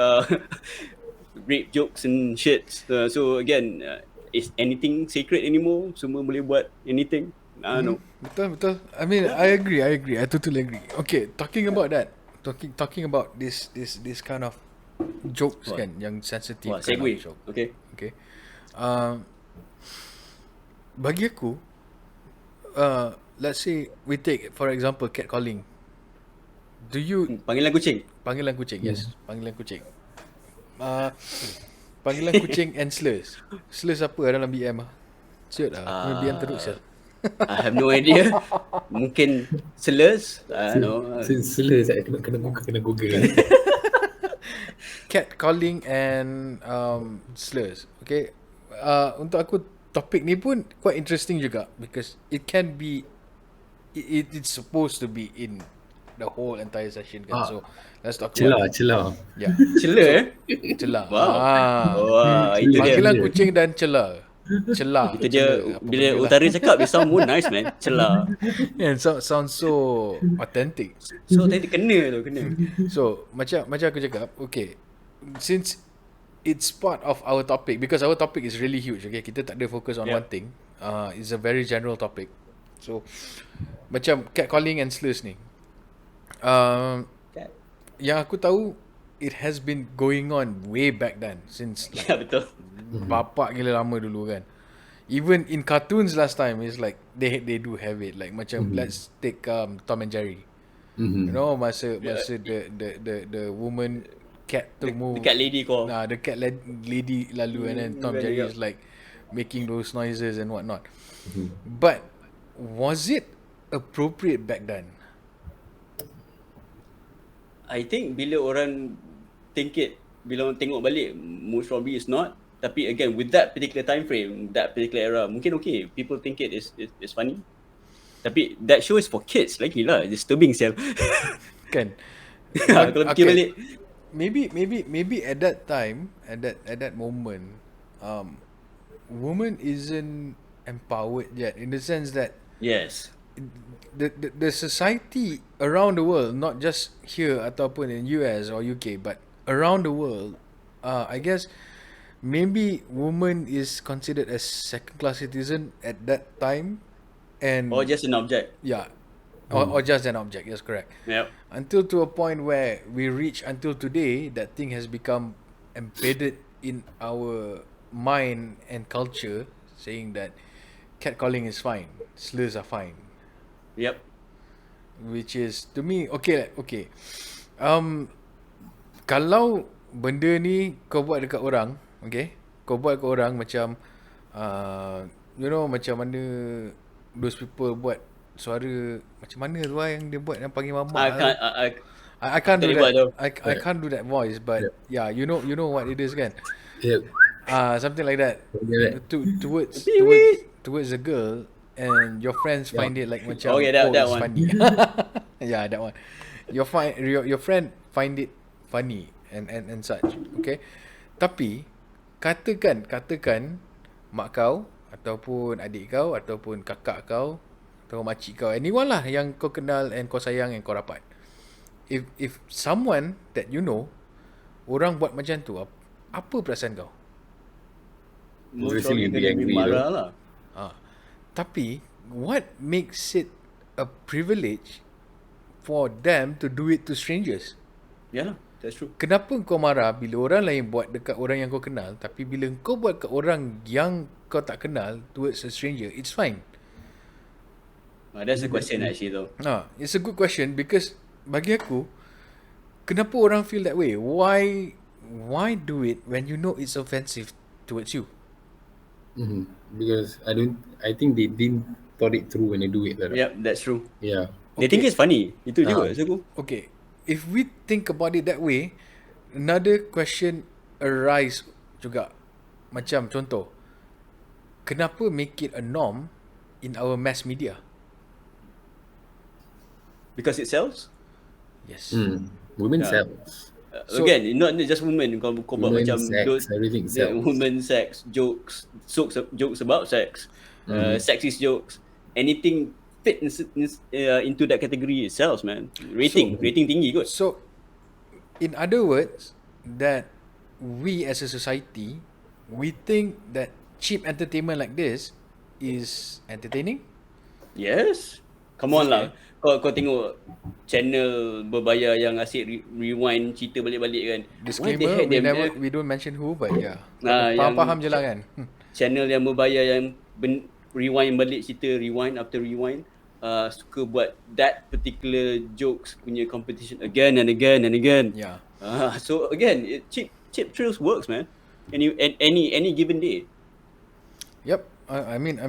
rape jokes and shit. So again, is anything sacred anymore? Semua boleh buat anything. No. Betul. I mean, I agree. I totally agree. Okay, talking about that, talking about this kind of jokes kan, yang sensitive kind segue. of joke. Okay. Bagi aku, let's say we take for example catcalling. Do you Panggilan kucing. panggilan kucing? Yes, panggilan kucing. Panggilan kucing and slurs. Slurs apa dalam BM ah? Siot lah. BM teruk sial. I have no idea. Mungkin slurs. No. Sila saya kena Google. Catcalling and slurs. Okay. Untuk aku topik ni pun quite interesting juga because it can be it's supposed to be in the whole entire session kan. So let's talk about Celah. yeah. Celah Celah. Wah, itu dia. Panggilan kucing dan celah. Itu dia. Bila utara cakap, it sound more nice, man. Celah. Yeah, sounds so authentic. So tadi kena. So macam aku cakap, okay, since it's part of our topic because our topic is really huge. Okay, kita tak ada focus on one thing. It's a very general topic. So macam catcalling and slurs ni, yang aku tahu it has been going on way back then since like, Ya, betul. bapak gila lama dulu kan. Even in cartoons last time, it's like they do have it. Like macam let's take Tom and Jerry. You know, masa the woman cat to move. The cat lady kau. The cat lady lalu and then Tom Jerry is like making those noises and whatnot. But was it appropriate back then? I think bila orang bila orang tengok balik, most probably it's not. Tapi again, with that particular time frame, that particular era, mungkin okay. People think it is funny. Tapi that show is for kids lagi lah. Disturbing sial. Kan? Kalau fikir balik. Maybe at that time, at that moment, woman isn't empowered yet in the sense that Yes. the society around the world, not just here ataupun in US or UK, but around the world, I guess maybe woman is considered as second class citizen at that time, and Or just an object. yeah, or just an object. Yes, correct. Yep. Until to a point where we reach until today, that thing has become embedded in our mind and culture, saying that catcalling is fine, slurs are fine, Yep. which is to me okay. Kalau benda ni kau buat dekat orang, okay, kau buat dekat orang macam macam mana those people buat suara macam mana tu yang dia buat yang panggil mama. I can't do that. I can't do that voice, but yeah, you know what it is kan. Yep. Something like that. Towards a girl, and your friends find it like macam that it's one. funny. Yeah, that one. Your friend find it funny and such. Okay. Tapi katakan mak kau ataupun adik kau ataupun kakak kau atau makcik kau, anyone lah yang kau kenal and kau sayang and kau rapat. If someone that you know, orang buat macam tu, apa perasaan kau? Most probably kena marah lah. Tapi what makes it a privilege for them to do it to strangers? Yeah lah, that's true. Kenapa kau marah bila orang lain buat dekat orang yang kau kenal, tapi bila kau buat kat orang yang kau tak kenal towards a stranger, it's fine? That's a question actually though. It's a good question, because bagi aku, kenapa orang feel that way? Why do it when you know it's offensive towards you? Because I think they didn't thought it through when they do it. Yeah, that's true. Yeah. They think it's funny. Itu juga maksud aku. Okay, if we think about it that way, another question arise juga. Macam contoh, kenapa make it a norm in our mass media? Because it sells? Yes. Women sells. Again, not just women. Kau buat Women, macam sex, everything sells. women, sex, jokes about sex, sexist jokes, anything fit into that category, it sells, man. Rating tinggi kot. So, in other words, that we as a society, we think that cheap entertainment like this is entertaining? Yes. Come on lah. Kau tengok channel berbayar yang asyik rewind cerita balik-balik kan. Disclaimer, we don't mention who, but yeah. Faham je lah kan. Channel yang berbayar yang rewind balik cerita, rewind after rewind, suka buat that particular jokes punya competition again and again and again. Yeah. So again, cheap thrills works, man. Any given day. Yep. I mean,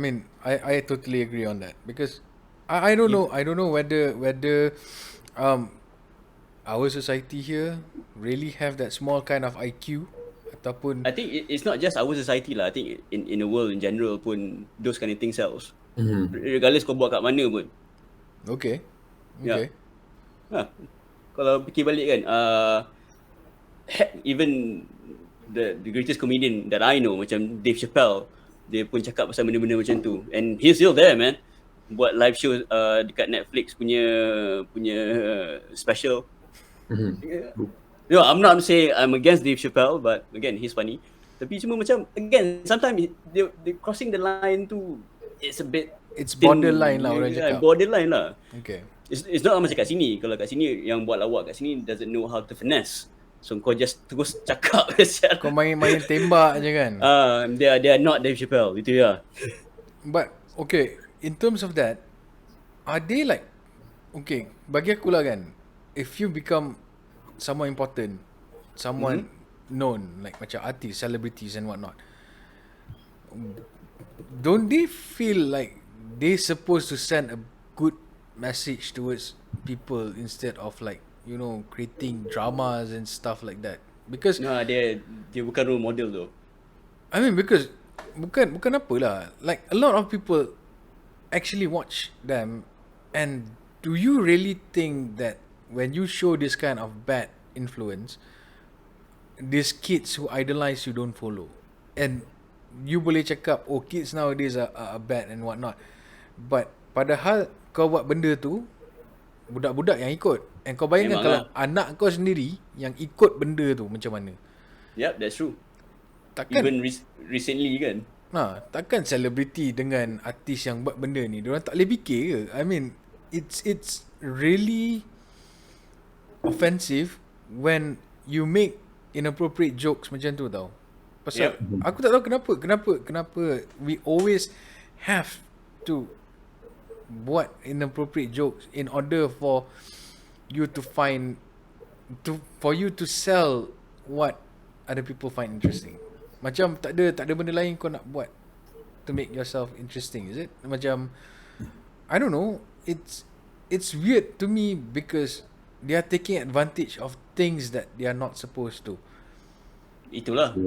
I totally agree on that, because I don't know whether our society here really have that small kind of IQ ataupun. I think it's not just our society lah. I think in the world in general pun those kind of things sells. Regardless kau buat kat mana pun. Okay. Yeah. Kalau fikir balik kan, even the greatest comedian that I know, macam Dave Chappelle, dia pun cakap pasal benda-benda macam tu, and he's still there, man. Buat live show dekat Netflix punya special. I'm not saying I'm against Dave Chappelle, but again, he's funny. Tapi cuma macam, again, sometimes they crossing the line tu, it's a bit, it's borderline lah orang cakap. Borderline lah. Okay. It's not macam kat sini. Kalau kat sini yang buat lawak kat sini doesn't know how to finesse. So kau just terus cakap kau main tembak je kan. They are not Dave Chappelle, itu ya. But okay, in terms of that, are they like, okay, bagi aku lah kan, if you become someone important, someone known, like macam artis, celebrities and whatnot, don't they feel like they supposed to send a good message towards people instead of like, creating dramas and stuff like that? Because dia bukan role model tu. I mean, because bukan apalah, like a lot of people actually watch them, and do you really think that when you show this kind of bad influence, these kids who idolize you don't follow? And you boleh cakap, oh, kids nowadays are bad and whatnot, but padahal kau buat benda tu, budak-budak yang ikut. And kau bayangkan kalau anak kau sendiri yang ikut benda tu macam mana? Yep, that's true. Takkan, even recently kan, takkan selebriti dengan artis yang buat benda ni, diorang tak boleh fikir ke? I mean, it's really offensive when you make inappropriate jokes macam tu tau. Pasal aku tak tahu kenapa we always have to buat inappropriate jokes in order for you to for you to sell what other people find interesting. Macam tak ada benda lain kau nak buat to make yourself interesting, is it? Macam I don't know, it's weird to me because they are taking advantage of things that they are not supposed to. Itulah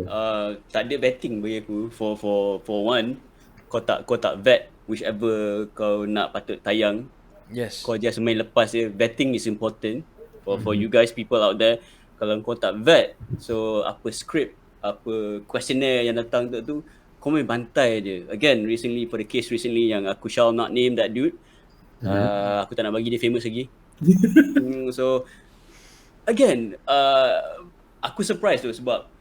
tak ada vetting bagi aku. For one, kau tak vet whichever kau nak patut tayang. Yes. Kau just main lepas je. Vetting is important for you guys, people out there. Kalau kau tak vet, so apa script, apa questionnaire yang datang tu kau main bantai je. Again, for the case recently yang aku shall not name that dude. Aku tak nak bagi dia famous lagi. So again, aku surprised tu sebab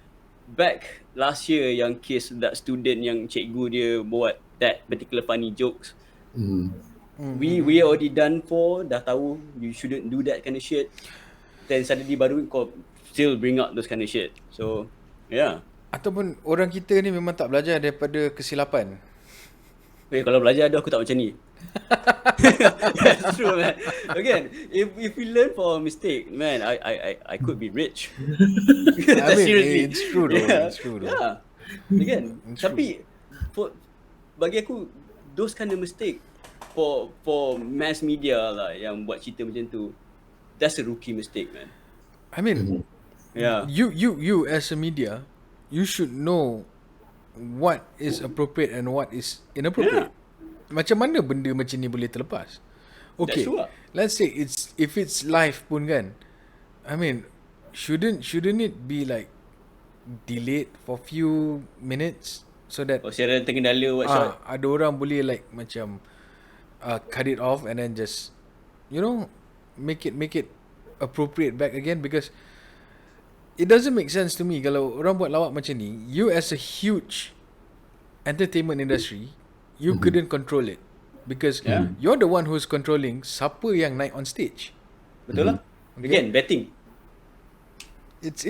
back last year yang case that student yang cikgu dia buat that particular funny jokes, we already done for, dah tahu you shouldn't do that kind of shit, then suddenly baru kau still bring up those kind of shit. So yeah. Ataupun orang kita ni memang tak belajar daripada kesilapan. Kalau belajar ada aku tak macam ni. That's true, man. Again, if we learn from a mistake, man, I could be rich. I mean, Seriously. it's true though. It's true though. Yeah. Again, tapi bagi aku those kind of mistake for mass media lah yang buat cerita macam tu, that's a rookie mistake, man. I mean, Yeah. you as a media, you should know what is appropriate and what is inappropriate. Macam mana benda macam ni boleh terlepas? Okay, That's true lah. let's say if it's live pun kan, I mean, shouldn't it be like delayed for few minutes so that Secara terkendala what shot. ada orang boleh like macam cut it off and then just make it appropriate back again, because it doesn't make sense to me kalau orang buat lawak macam ni. You as a huge entertainment industry, you couldn't control it because you're the one who's controlling siapa yang naik on stage. Betul lah. Again, betting. It's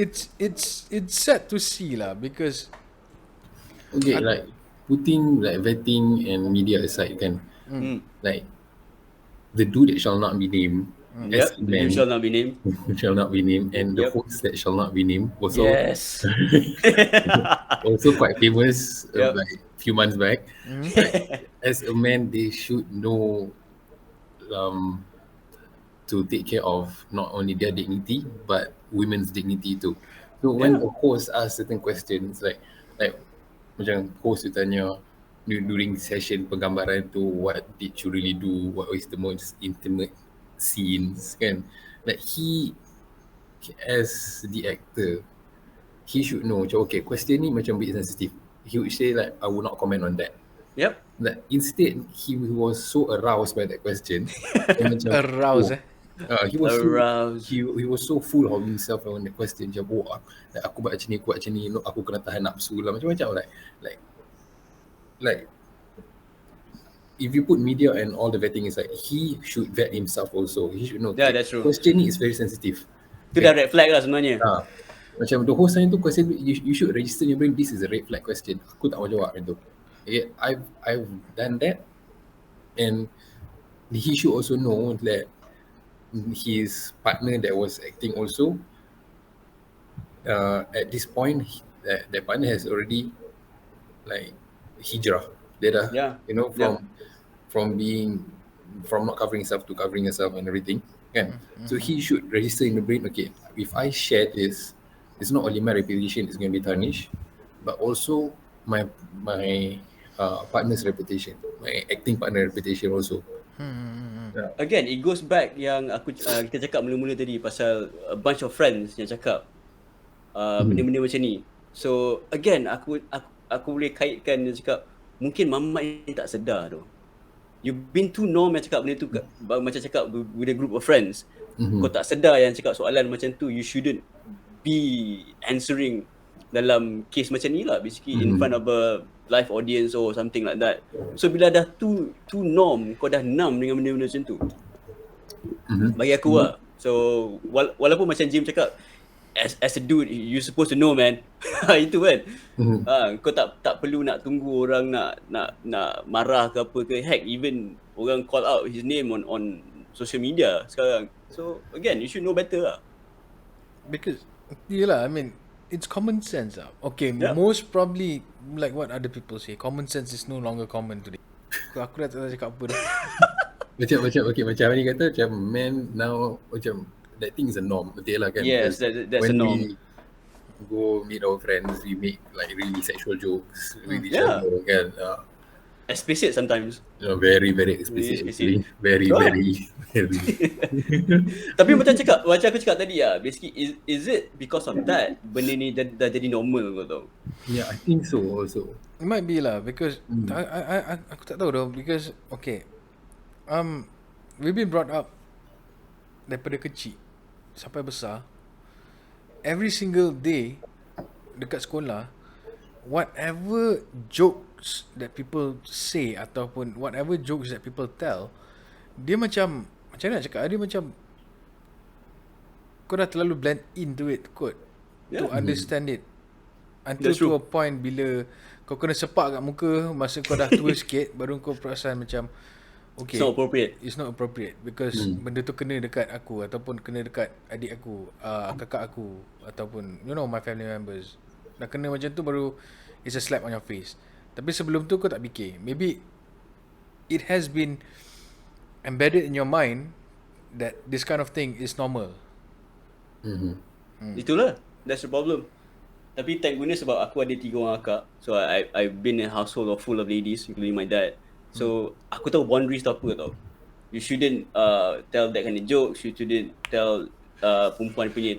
sad to see lah, because like putting like vetting and media aside kan, like the dude that shall not be named, as a man, You shall not be named. shall not be named, and the host that shall not be named also Yes. also quite famous Yep. like few months back. Like, as a man, they should know to take care of not only their dignity but women's dignity too. So when the host asks certain questions, like macam host you tanya during session penggambaran tu, what did you really do, what was the most intimate scenes kan, like he as the actor, he should know macam okay, question ni macam bit sensitive, he would say like I will not comment on that. Yep. Like instead he was so aroused by that question. And macam, Aroused, he was Aroused. So, he was so full of himself on the question macam like, aku buat macam ni, no, aku kena tahan nafsu lah, macam-macam like if you put media and all the vetting is like, he should vet himself also. He should know. Yeah, that's true. Question ni is very sensitive. Itu dah red flag lah sebenarnya. Macam the host tanya tu question, you should register in your brain, this is a red flag question. Aku tak mau jawab itu. Okay, I've done that, and he should also know that his partner that was acting also, at this point, that partner has already like hijrah. Dia dah, from not covering himself to covering herself and everything, kan? So he should register in the brain, okay, if I share this, it's not only my reputation is going to be tarnished, but also my partner's reputation, my acting partner reputation also. Again, it goes back yang kita cakap mula-mula tadi pasal a bunch of friends yang cakap benda-benda macam ni. So again, aku boleh kaitkan dia cakap mungkin mamat ni tak sedar tu. You've been too norm yang cakap benda tu macam cakap with a group of friends. Kau tak sedar yang cakap soalan macam tu, you shouldn't be answering dalam case macam ni lah, basically in front of a live audience or something like that. So bila dah too norm, kau dah numb dengan benda-benda macam tu, Bagi aku lah. So walaupun macam Jim cakap, as a dude you supposed to know, man. Itu kan. Kau tak perlu nak tunggu orang nak marah ke apa ke. Heck, even orang call out his name on social media sekarang. So again, you should know better lah. Because yelah, I mean, it's common sense lah. Okay, Yeah. most probably like what other people say, common sense is no longer common today. Aku dah tak tahu cakap apa dah. Macam ni kata, macam men now, macam that thing is a norm. Betul lah kan? Yes, Because that's a when norm. we go meet our friends, we make like really sexual jokes with each Yeah. other kan. Explicit sometimes. Very explicit. explicit. Very. Tapi macam aku cakap tadi lah, basically is it because of that benda ni dah jadi normal kau tahu? Yeah, I think so also. It might be lah, because aku tak tahu dah, because okay, we've been brought up daripada kecil sampai besar, every single day dekat sekolah, whatever jokes that people say ataupun whatever jokes that people tell, dia macam mana nak cakap, dia macam kau dah terlalu blend into it kot, to understand it, until That's to true. a point bila kau kena sepak kat muka masa kau dah tua sikit, baru kau perasan macam okay, It's not appropriate. it's not appropriate, because benda tu kena dekat aku ataupun kena dekat adik aku, kakak aku, ataupun my family members. Dah kena macam tu baru it's a slap on your face. Tapi sebelum tu kau tak fikir. Maybe it has been embedded in your mind that this kind of thing is normal. Itulah, that's the problem. Tapi thank goodness sebab aku ada 3 orang akak. So I've been in a household full of ladies, including my dad. So aku tahu boundaries tu apa tau. You shouldn't tell that kind of jokes. You shouldn't tell perempuan punya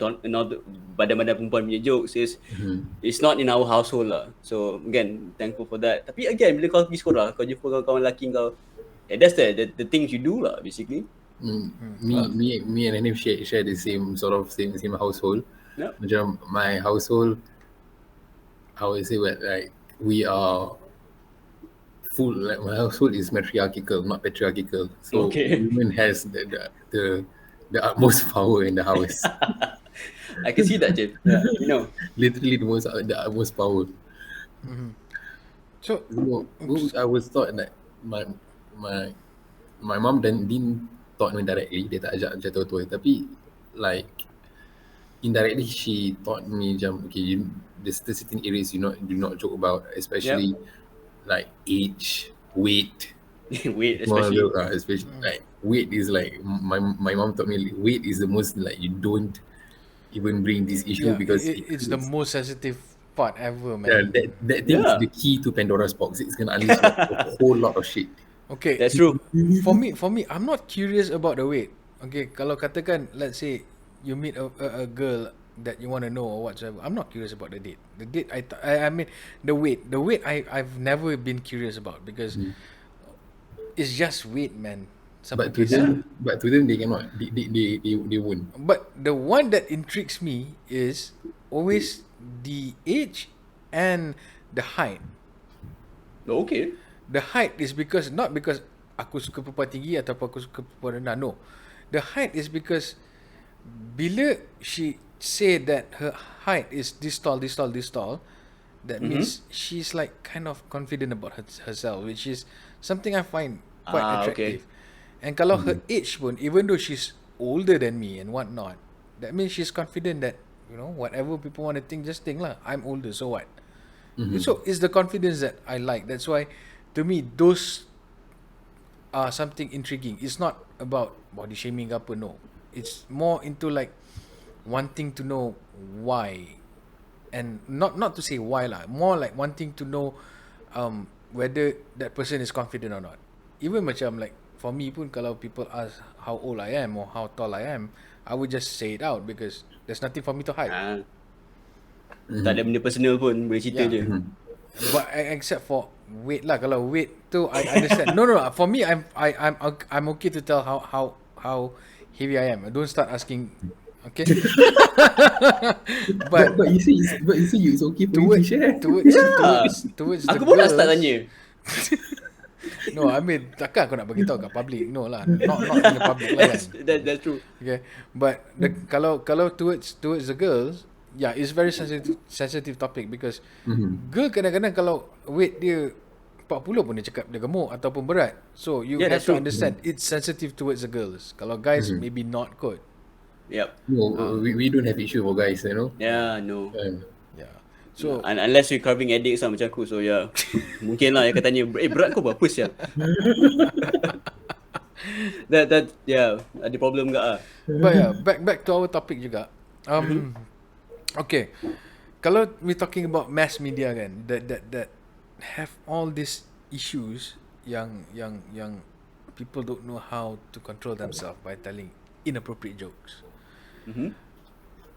badan-badan perempuan punya jokes. It's not in our household lah. So again, thankful for that. Tapi again, bila kau pergi sekolah, kau jumpa kawan-kawan lelaki kau, that's the things you do lah basically. Me and Hanif share the same same household. Yeah. Macam my household, how I say, like we are full, like my household is matriarchal, not patriarchal. So Okay. women has the utmost power in the house. I can see that, Jim. Yeah, Literally the utmost power. So So, I was taught that my mom didn't taught me directly, dia tak ajak macam tua-tua, tapi like indirectly she taught me macam okay, there's certain areas do not joke about, especially like age, weight. Weight especially. Especially like weight is like my mom taught me weight is the most, like you don't even bring this issue yeah, because it's the most sensitive part ever, man. that thing is the key to Pandora's box. It's gonna unleash like, a whole lot of shit. Okay, That's true. For me, I'm not curious about the weight. Okay, kalau katakan, let's say you meet a girl that you want to know or whatsoever, I'm not curious about the date. The date, I mean the weight. The weight, I've never been curious about, because it's just weight, man. But to them, they cannot. They won't. But the one that intrigues me is always the age and the height. Okay. The height is not because aku suka perempuan tinggi ataupun aku suka perempuan rendah. No. The height is because bila she say that her height is this tall, that means she's like kind of confident about herself, which is something I find quite attractive. Okay. And kalau her age pun, even though she's older than me and whatnot, that means she's confident that, whatever people want to think, just think lah. I'm older, so what? So it's the confidence that I like. That's why, to me, those are something intriguing. It's not about body shaming ke apa, no. It's more into like wanting to know why, and not to say why lah, more like wanting to know whether that person is confident or not. Even macam like for me pun, kalau people ask how old I am or how tall I am, I would just say it out because there's nothing for me to hide. Tak ada benda personal pun, boleh cerita je. But except for weight lah. Kalau weight tu I understand. No. For me, I'm okay to tell how heavy I am. Don't start asking. Okay. but you see, it's okay for you to share. towards Aku the pun nak girls, start tanya. No, I mean takkan aku nak bagi tahu kat public. No lah. Not in the public lah kan. That's true. Okay. But kalau towards the girls, yeah, it's very sensitive topic because girl kadang-kadang kalau weight dia 40 pun dia cakap dia gemuk ataupun berat. So you have Yeah, that's to true. understand it's sensitive towards the girls. Kalau guys maybe not kot. Yep. No, we don't have issue for guys, you know. Yeah, no. Yeah. So Unless you're carving addicts lah macam aku. So yeah, mungkin lah yang akan tanya, berat kau berapa sial? that yeah, ada problem ke ah? but yeah, back to our topic juga. Okay. Kalau we talking about mass media kan, that have all these issues yang people don't know how to control themselves by telling inappropriate jokes.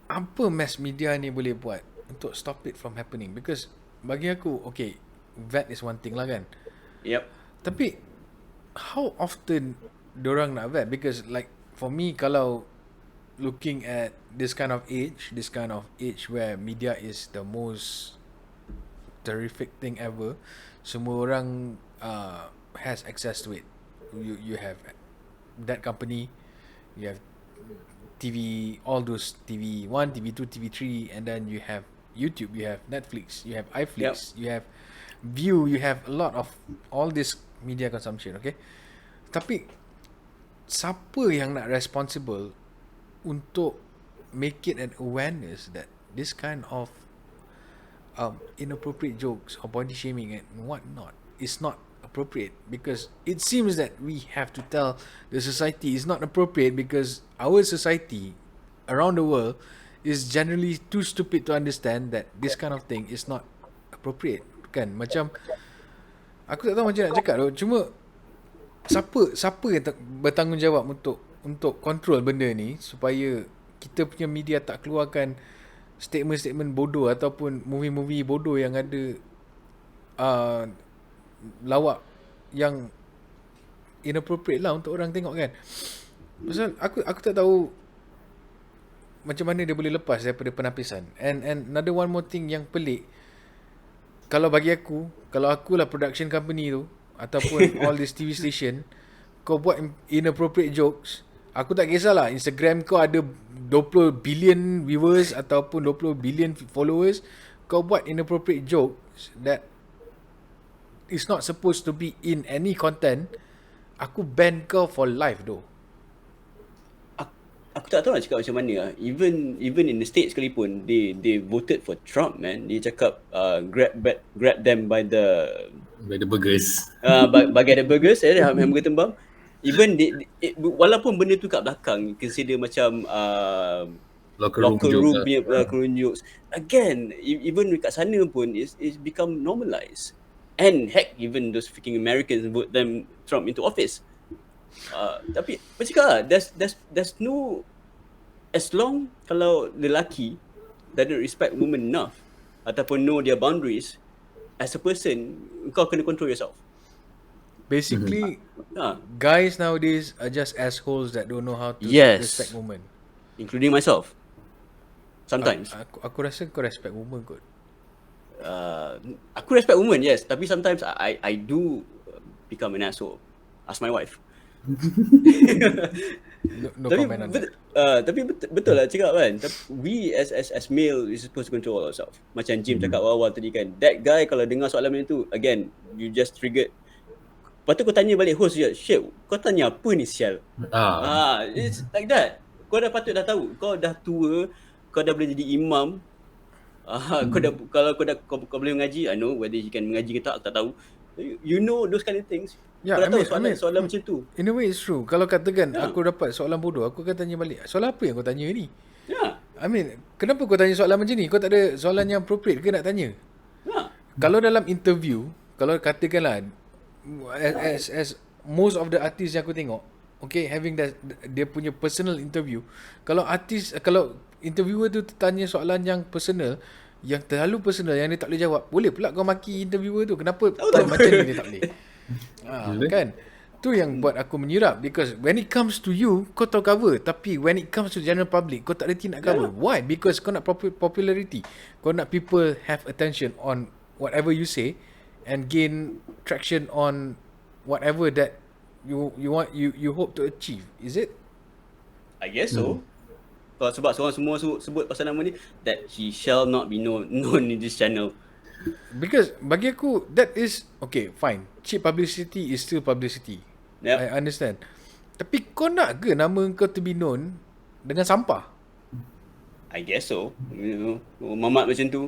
Apa mass media ni boleh buat untuk stop it from happening? Because bagi aku, okay, that is one thing lah kan. Yep. Tapi how often dorang nak vet? Because like for me, kalau looking at this kind of age where media is the most terrific thing ever, semua orang has access to it. You have that company, you have TV, all those TV1, TV2, TV3, and then you have YouTube, you have Netflix, you have iFlix, you have View, you have a lot of all this media consumption, okay? Tapi siapa yang nak responsible untuk make it an awareness that this kind of inappropriate jokes or body shaming and what not is not appropriate? Because it seems that we have to tell the society is not appropriate because our society around the world is generally too stupid to understand that this kind of thing is not appropriate, kan? Macam aku tak tahu macam nak cakap tu, cuma siapa yang bertanggungjawab untuk control benda ni supaya kita punya media tak keluarkan statement-statement bodoh ataupun movie-movie bodoh yang ada lawak yang inappropriate lah untuk orang tengok kan. Pasal aku tak tahu macam mana dia boleh lepas daripada penapisan. And another one more thing yang pelik, kalau bagi aku, kalau akulah production company tu ataupun all this TV station, kau buat inappropriate jokes, aku tak kisahlah Instagram kau ada 20 billion viewers ataupun 20 billion followers, kau buat inappropriate jokes that is not supposed to be in any content, aku ban kau for life though. Aku tak tahu nak cakap macam mana lah. Even in the States sekalipun, they voted for Trump, man. Dia cakap grab them by the burgers. Bagi the burgers, hamburger Tembam. Even walaupun benda tu kat belakang consider macam locker room jokes. Again, even kat sana pun it's become normalized. And heck, even those freaking Americans vote them Trump into office. Tapi macam cakap lah, there's no, as long kalau lelaki doesn't respect women enough ataupun know their boundaries, as a person kau kena control yourself. Basically, guys nowadays are just assholes that don't know how to respect women, including myself sometimes. Aku rasa kau respect women kot. Aku respect women, yes, tapi sometimes I do become an asshole. Ask my wife. No comment on that. Tapi betul lah cakap kan. We as male is supposed to control ourselves. Macam Jim cakap awal tadi kan. That guy kalau dengar soalan macam tu, again, you just triggered. Lepas tu kau tanya balik host je, shit, kau tanya apa ni sial? It's like that. Kau dah patut dah tahu. Kau dah tua, kau dah boleh jadi imam. Kau dah, kalau kau boleh mengaji, I know whether you can mengaji ke tak, aku tak tahu. You know those kind of things. Yeah, kau dah tahu soalan macam tu. In a way it's true. Kalau katakan aku dapat soalan bodoh, aku akan tanya balik, soalan apa yang kau tanya ni? I mean, kenapa kau tanya soalan macam ni? Kau tak ada soalan yang appropriate ke nak tanya? Kalau dalam interview, kalau katakanlah as most of the artists yang aku tengok, okay, having that dia punya personal interview, kalau interviewer tu tanya soalan yang personal, yang terlalu personal, yang dia tak boleh jawab, boleh pula kau maki interviewer tu. Kenapa macam ni dia tak boleh? Kan? Tu yang buat aku menyirap. Because when it comes to you, kau tahu cover. Tapi when it comes to general public, kau tak reti nak cover. Why? Because kau nak popularity. Kau nak people have attention on whatever you say and gain traction on whatever that you hope to achieve, is it? I guess so. Sebab seorang semua sebut pasal nama ni, that he shall not be known in this channel. Because bagi aku that is okay, fine. Cheap publicity is still publicity. Yep. I understand. Tapi kau nak ke nama kau to be known dengan sampah? I guess so. You know, mamat macam tu.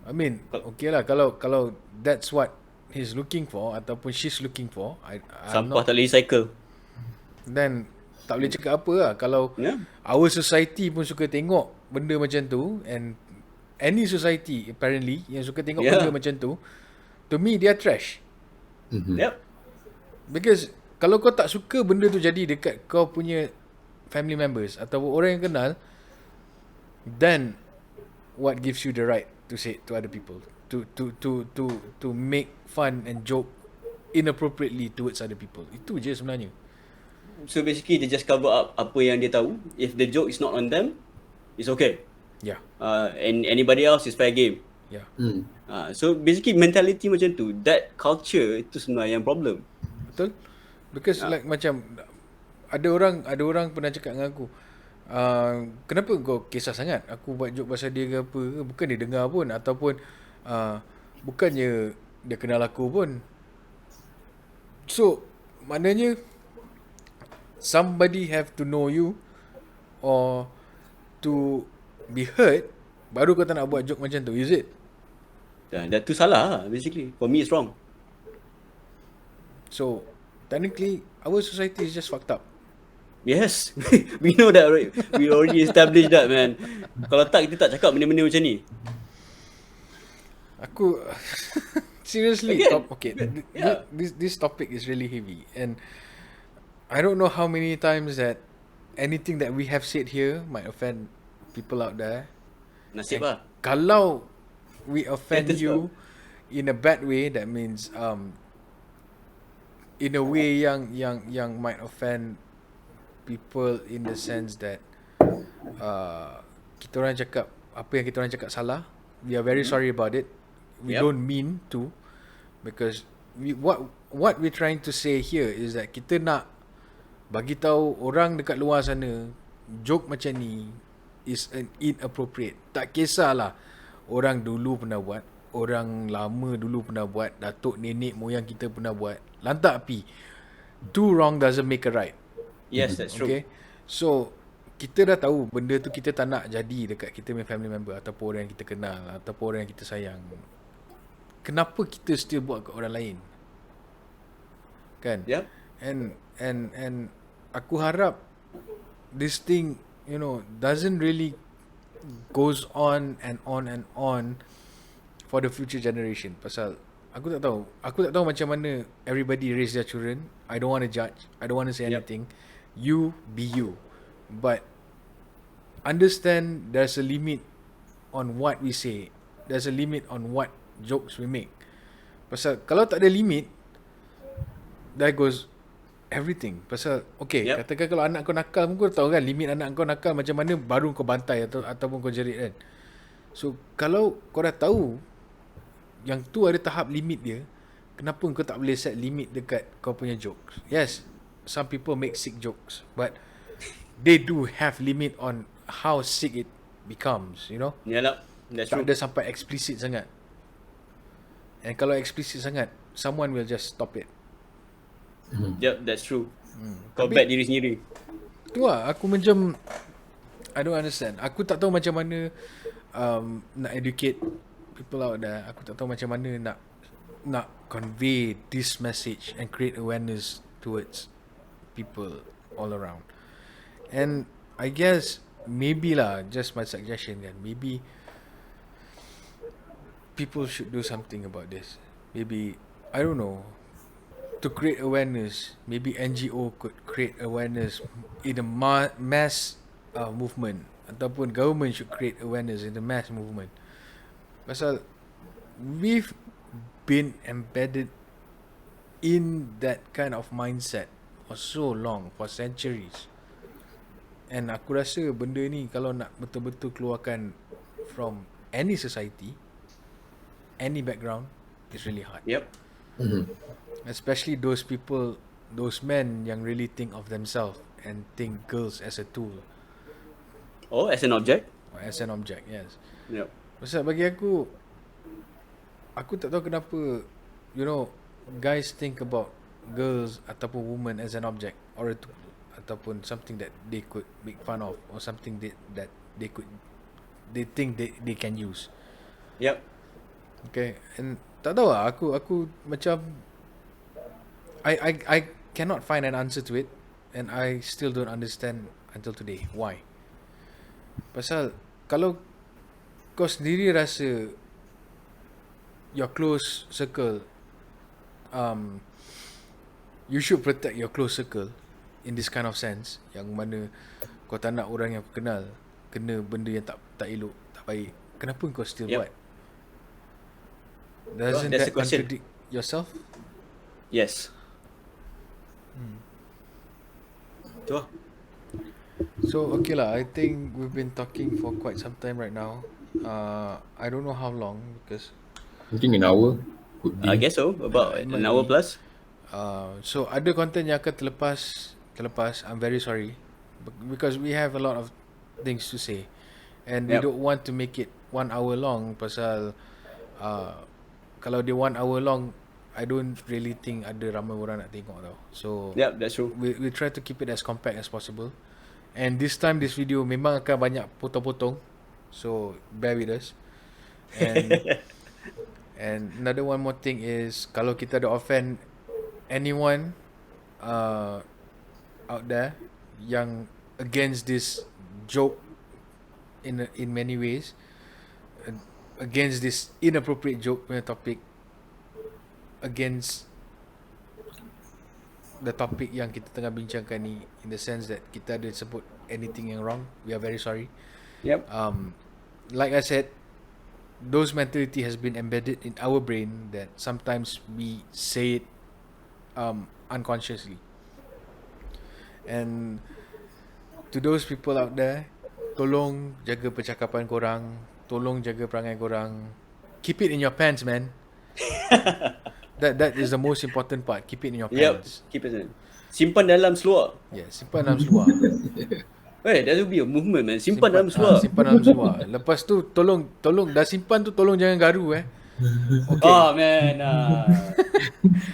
I mean, okay lah, kalau that's what he's looking for ataupun she's looking for, Sampah tak boleh recycle. then tak boleh cakap apa lah. Kalau our society pun suka tengok benda macam tu, and any society apparently yang suka tengok benda macam tu, to me they are trash. Yep. Because kalau kau tak suka benda tu jadi dekat kau punya family members atau orang yang kenal, then what gives you the right to say it to other people, to make fun and joke inappropriately towards other people? Itu je sebenarnya. So basically they just cover up apa yang dia tahu. If the joke is not on them, it's okay. Yeah. And anybody else is fair game. Yeah. So basically mentality macam tu, that culture itu sebenarnya yang problem. Betul? Because like macam ada orang pernah cakap dengan aku, kenapa kau kisah sangat aku buat joke pasal dia ke apa, bukan dia dengar pun, ataupun bukannya dia kenal aku pun. So maknanya somebody have to know you or to be heard baru kau tak nak buat joke macam tu, is it? That tu salah lah, basically. For me it's wrong. So technically our society is just fucked up. Yes. We know that already. We already established that, man. Kalau tak, kita tak cakap benda-benda macam ni. Aku seriously, this topic is really heavy, and I don't know how many times that anything that we have said here might offend people out there. Nasib lah. Kalau we offend you in a bad way, that means in a way yang might offend people in the sense that kita orang cakap apa yang kita orang cakap salah, we are very sorry about it. We don't mean to, because what we're trying to say here is that kita nak bagi tahu orang dekat luar sana joke macam ni is inappropriate. Tak kisahlah orang dulu pernah buat, orang lama dulu pernah buat, datuk nenek moyang kita pernah buat, lantak api. Two wrong doesn't make a right. Yes, that's true. Okay. So kita dah tahu benda tu kita tak nak jadi dekat kita punya family member ataupun orang yang kita kenal ataupun orang yang kita sayang. Kenapa kita still buat kat orang lain? Kan? Yep. And aku harap this thing, you know, doesn't really goes on and on for the future generation. Pasal aku tak tahu macam mana everybody raise their children. I don't want to judge, I don't want to say anything. You be you, but understand there's a limit on what we say. There's a limit on what jokes we make. Pasal kalau tak ada limit, there goes everything. Pasal katakan kalau anak kau nakal, kau tahu kan limit anak kau nakal macam mana, baru kau bantai ataupun kau jerit kan. So kalau kau dah tahu yang tu ada tahap limit dia, kenapa kau tak boleh set limit dekat kau punya jokes? Yes, some people make sick jokes, but they do have limit on how sick it becomes, you know. Yalah, that's true. Tak ada sampai eksplisit sangat. And kalau eksplisit sangat, someone will just stop it. Yep, that's true. Kau bet diri sendiri. Tu lah, aku macam I don't understand. Aku tak tahu macam mana nak educate people out there. Aku tak tahu macam mana nak convey this message and create awareness towards people all around. And I guess maybe lah, just my suggestion kan, maybe people should do something about this. Maybe, I don't know, to create awareness. Maybe NGO could create awareness in a mass movement, ataupun government should create awareness in the mass movement. Pasal we've been embedded in that kind of mindset for so long, for centuries. And aku rasa benda ni kalau nak betul-betul keluarkan from any society, any background, is really hard. Yep. Especially those people, those men yang really think of themselves and think girls as a tool Oh, as an object. or as an object. Yes. Yep. Pasal bagi aku tak tahu kenapa, you know, guys think about girls ataupun women as an object or a tool ataupun something that they could make fun of or something that they think they can use. Yep. Okay, and tak tahu lah, aku macam I cannot find an answer to it, and I still don't understand until today why. Pasal kalau kau sendiri rasa your close circle, you should protect your close circle in this kind of sense, yang mana kau tak nak orang yang kau kenal kena benda yang tak elok, tak baik. Kenapa kau still buat? Doesn't that's that the question. contradict yourself? Yes. Tu lah. So okay lah, I think we've been talking for quite some time right now. I don't know how long because I think an hour could be. I guess so. About It an might hour be. plus. So ada content yang akan terlepas. I'm very sorry because we have a lot of things to say, and we Yep. don't want to make it 1 hour long. Pasal kalau dia 1 hour long, I don't really think ada ramai orang nak tengok tau. So Yep, that's true. we try to keep it as compact as possible. And this time this video memang akan banyak potong-potong. So bear with us. And and another one more thing is kalau kita ada offend anyone out there yang against this joke in many ways, against this inappropriate joke punya topic, against the topic yang kita tengah bincangkan ni, in the sense that kita ada sebut anything yang wrong, we are very sorry. Yep. Like I said, those mentality has been embedded in our brain that sometimes we say it unconsciously. And to those people out there, tolong jaga percakapan korang, tolong jaga perangai korang. Keep it in your pants, man. That is the most important part. Keep it in your Yep. pants. Keep it in. Simpan dalam seluar. Yeah, simpan dalam seluar. That will be a movement, man. Simpan dalam seluar. Simpan dalam seluar. Lepas tu tolong dah simpan tu tolong jangan garu Okay. Oh man.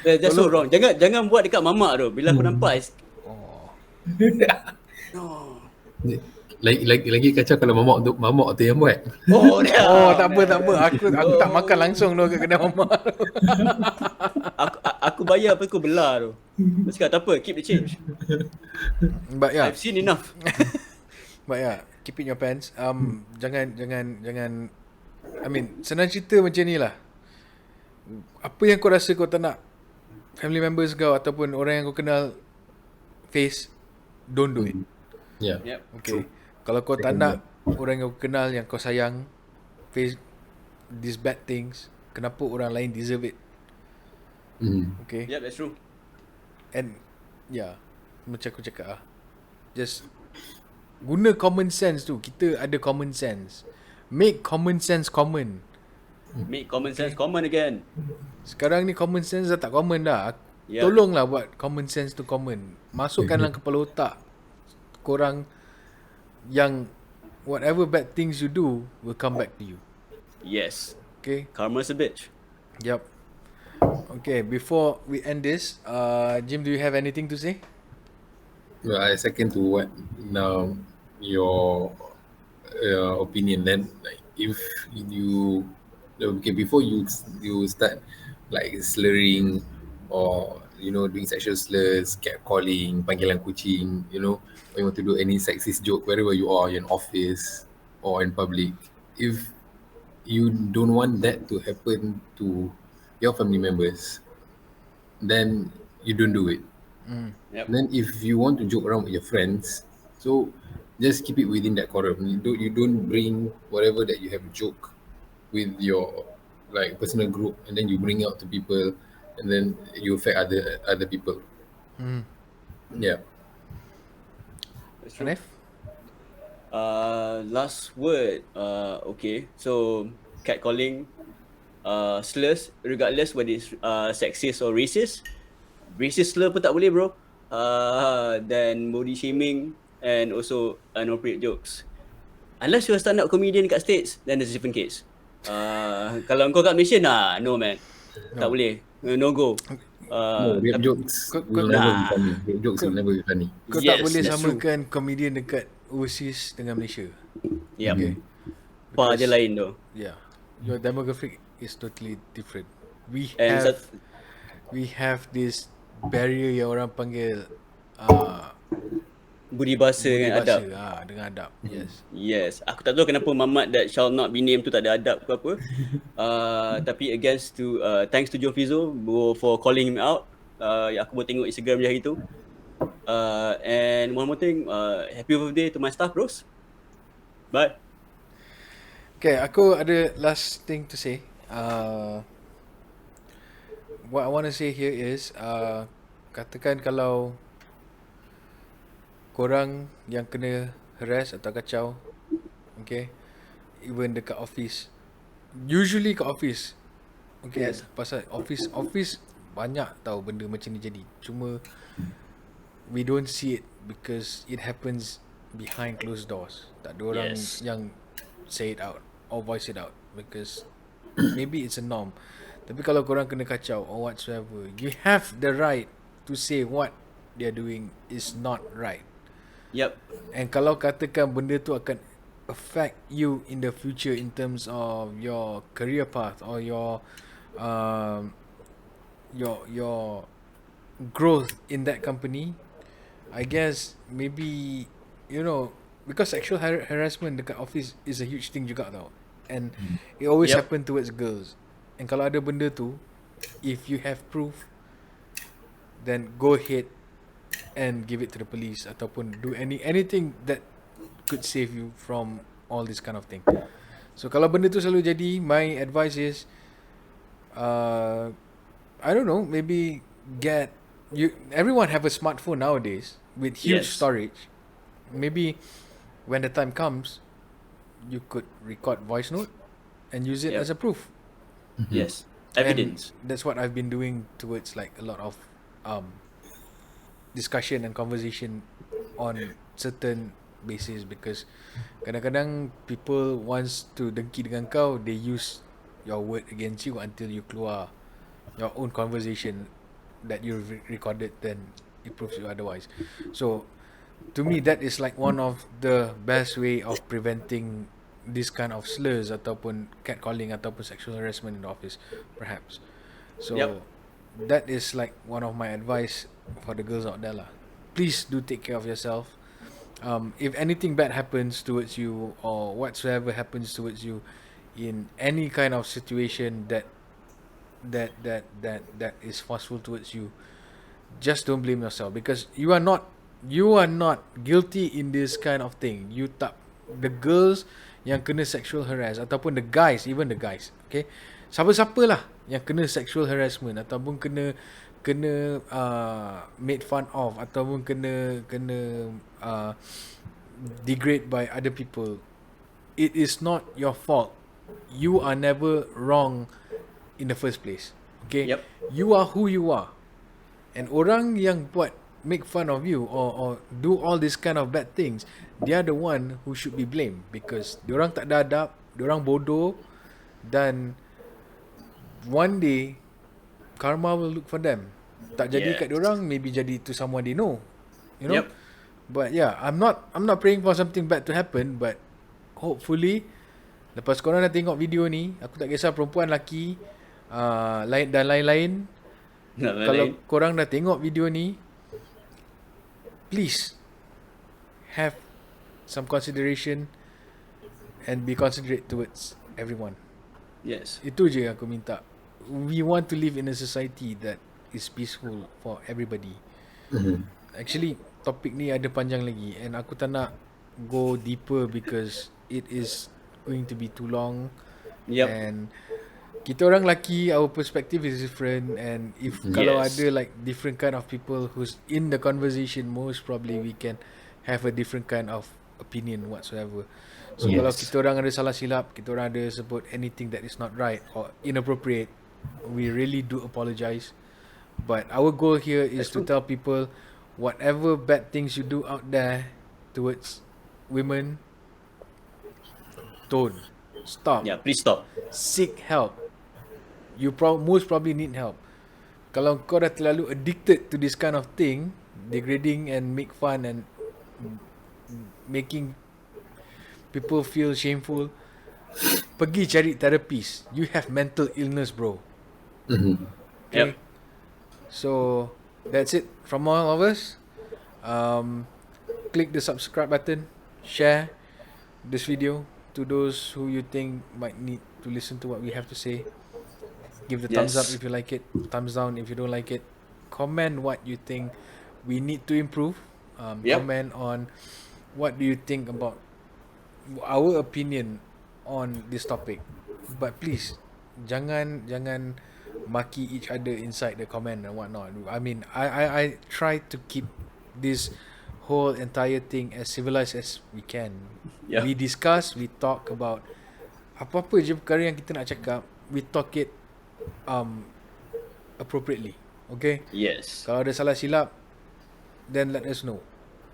That's so wrong. Jangan buat dekat mamak tu. Bila aku nampak no. Lagi kacau kalau mamak tu yang buat. Oh, dah. Oh, tak apa. Aku tak makan langsung tu kat kedai mama. Aku bayar apa aku belah tu. Aku cakap tak apa, keep the change. But yeah, I've seen enough. but yeah, keep in your pants. Jangan I mean, senang cerita macam ni lah. Apa yang kau rasa kau tak nak family members kau ataupun orang yang kau kenal face, don't do it. Yeah. Yep. Okay. Kalau kau tak nak orang yang kau kenal, yang kau sayang face these bad things, kenapa orang lain deserve it? Okay. Yep, that's true. And yeah, macam aku cakap just guna common sense tu. Kita ada common sense. Make common sense common. Make common sense common again. Sekarang ni common sense dah tak common dah. Yep. Tolonglah buat common sense tu common. Masukkan dalam kepala otak korang yang whatever bad things you do will come back to you. Yes. Okay? Karma's a bitch. Yep. Okay, before we end this, Jim, do you have anything to say? Well, I second to what now your opinion. Then, like, if you before you start like slurring or doing sexual slurs, catcalling, panggilan kucing, when you want to do any sexist joke wherever you are, in office or in public, if you don't want that to happen to your family members, then you don't do it. Yep. Then if you want to joke around with your friends, so just keep it within that quorum. You don't bring whatever that you have joke with your like personal group, and then you bring it out to people, and then you affect other people. Yeah. That's true. Hanif? Last word. Okay. So catcalling, slurs, regardless whether it's sexist or racist, racist slur pun tak boleh bro. Dan body shaming and also inappropriate jokes. Unless you're a stand-up comedian kat States, then there's a different case. Kalau kau kat Malaysia, no man. Tak boleh. No go. No, rape jokes will never be funny. Rape jokes will never be funny. Kau tak boleh samakan komedian dekat overseas dengan Malaysia. Yep. Okay. Apa je lain tu. Yeah. Your demographic is totally different. And We have this barrier yang orang panggil budi bahasa dengan adab. Dengan adab. Yes. Aku tak tahu kenapa Mamat that shall not be named tu tak ada adab ke apa. Tapi thanks to Joe Fizzo for calling him out. Aku boleh tengok Instagram dia hari tu. And one more thing, happy birthday to my staff bros. Bye. Okay, aku ada last thing to say. What I want to say here is katakan kalau korang yang kena harass atau kacau, okay, even dekat office, usually kat office, okay, yes. Pasal office banyak tau benda macam ni jadi, cuma we don't see it because it happens behind closed doors. Tak ada orang yang say it out or voice it out because maybe it's a norm. Tapi kalau korang kena kacau or whatsoever, you have the right to say what they're doing is not right. Yep. And kalau katakan benda tu akan affect you in the future in terms of your career path or your growth in that company, I guess maybe, you know, because sexual harassment dekat office is a huge thing juga tau. And it always happen towards girls. And kalau ada benda tu, if you have proof, then go ahead and give it to the police ataupun do anything that could save you from all this kind of thing. So kalau benda tu selalu jadi, my advice is I don't know, maybe everyone have a smartphone nowadays with huge storage. Maybe when the time comes, you could record voice note and use it as a proof. Yes, evidence. And that's what I've been doing towards like a lot of discussion and conversation on certain basis, because kadang-kadang people wants to dengki dengan kau, they use your word against you until you keluar your own conversation that you recorded, then it proves you otherwise. So to me, that is like one of the best way of preventing this kind of slurs ataupun catcalling ataupun sexual harassment in the office, perhaps. So that is like one of my advice for the girls out there lah. Please do take care of yourself. If anything bad happens towards you or whatsoever happens towards you in any kind of situation that is forceful towards you, just don't blame yourself, because you are not guilty in this kind of thing. The girls yang kena sexual harass ataupun the guys, even the guys, okay, siapa-siapa lah yang kena sexual harassment ataupun kena made fun of ataupun kena degrade by other people, it is not your fault. You are never wrong in the first place. Okay? Yep. You are who you are. And orang yang make fun of you or do all this kind of bad things, they are the one who should be blamed, because diorang tak ada adab, diorang bodoh, dan one day karma will look for them. Tak jadi kat diorang, maybe jadi to someone they know. You know? Yep. But yeah, I'm not praying for something bad to happen, but hopefully lepas korang dah tengok video ni, aku tak kisah perempuan, lelaki, lain dan lain-lain, kalau korang dah tengok video ni, please have some consideration and be considerate towards everyone. Yes. Itu je aku minta. We want to live in a society that is peaceful for everybody. Actually, topik ni ada panjang lagi, and aku tak nak go deeper because it is going to be too long. And kita orang lelaki, our perspective is different, and if kalau ada like different kind of people who's in the conversation, most probably we can have a different kind of opinion whatsoever. So kalau kita orang ada salah silap, kita orang ada sebut anything that is not right or inappropriate, we really do apologize. But our goal here is That's to true. tell people whatever bad things you do out there towards women, don't stop. Yeah, please stop. Seek help. You most probably need help. Kalau kau dah terlalu addicted to this kind of thing, degrading and make fun and making people feel shameful, pergi cari therapist. You have mental illness, bro. Okay? Yep. So that's it from all of us. Click the subscribe button, share this video to those who you think might need to listen to what we have to say. Give the thumbs up Yes. if you like it, thumbs down if you don't like it. Comment what you think we need to improve. Yep. Comment on what do you think about our opinion on this topic. But please, jangan maki each other inside the comment and whatnot. I mean, I try to keep this whole entire thing as civilized as we can. Yeah. We discuss, we talk about apa-apa je perkara yang kita nak cakap, we talk it appropriately. Okay? Yes. Kalau ada salah silap, then let us know.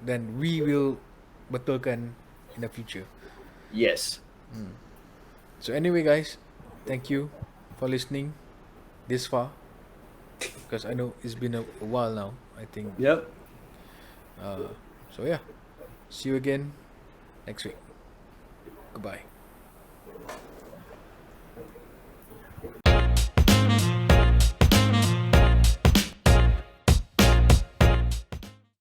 Then we will betulkan in the future. Yes. So anyway, guys, thank you for listening this far. Because I know it's been a while now, I think. Yep. So yeah, see you again next week. Goodbye.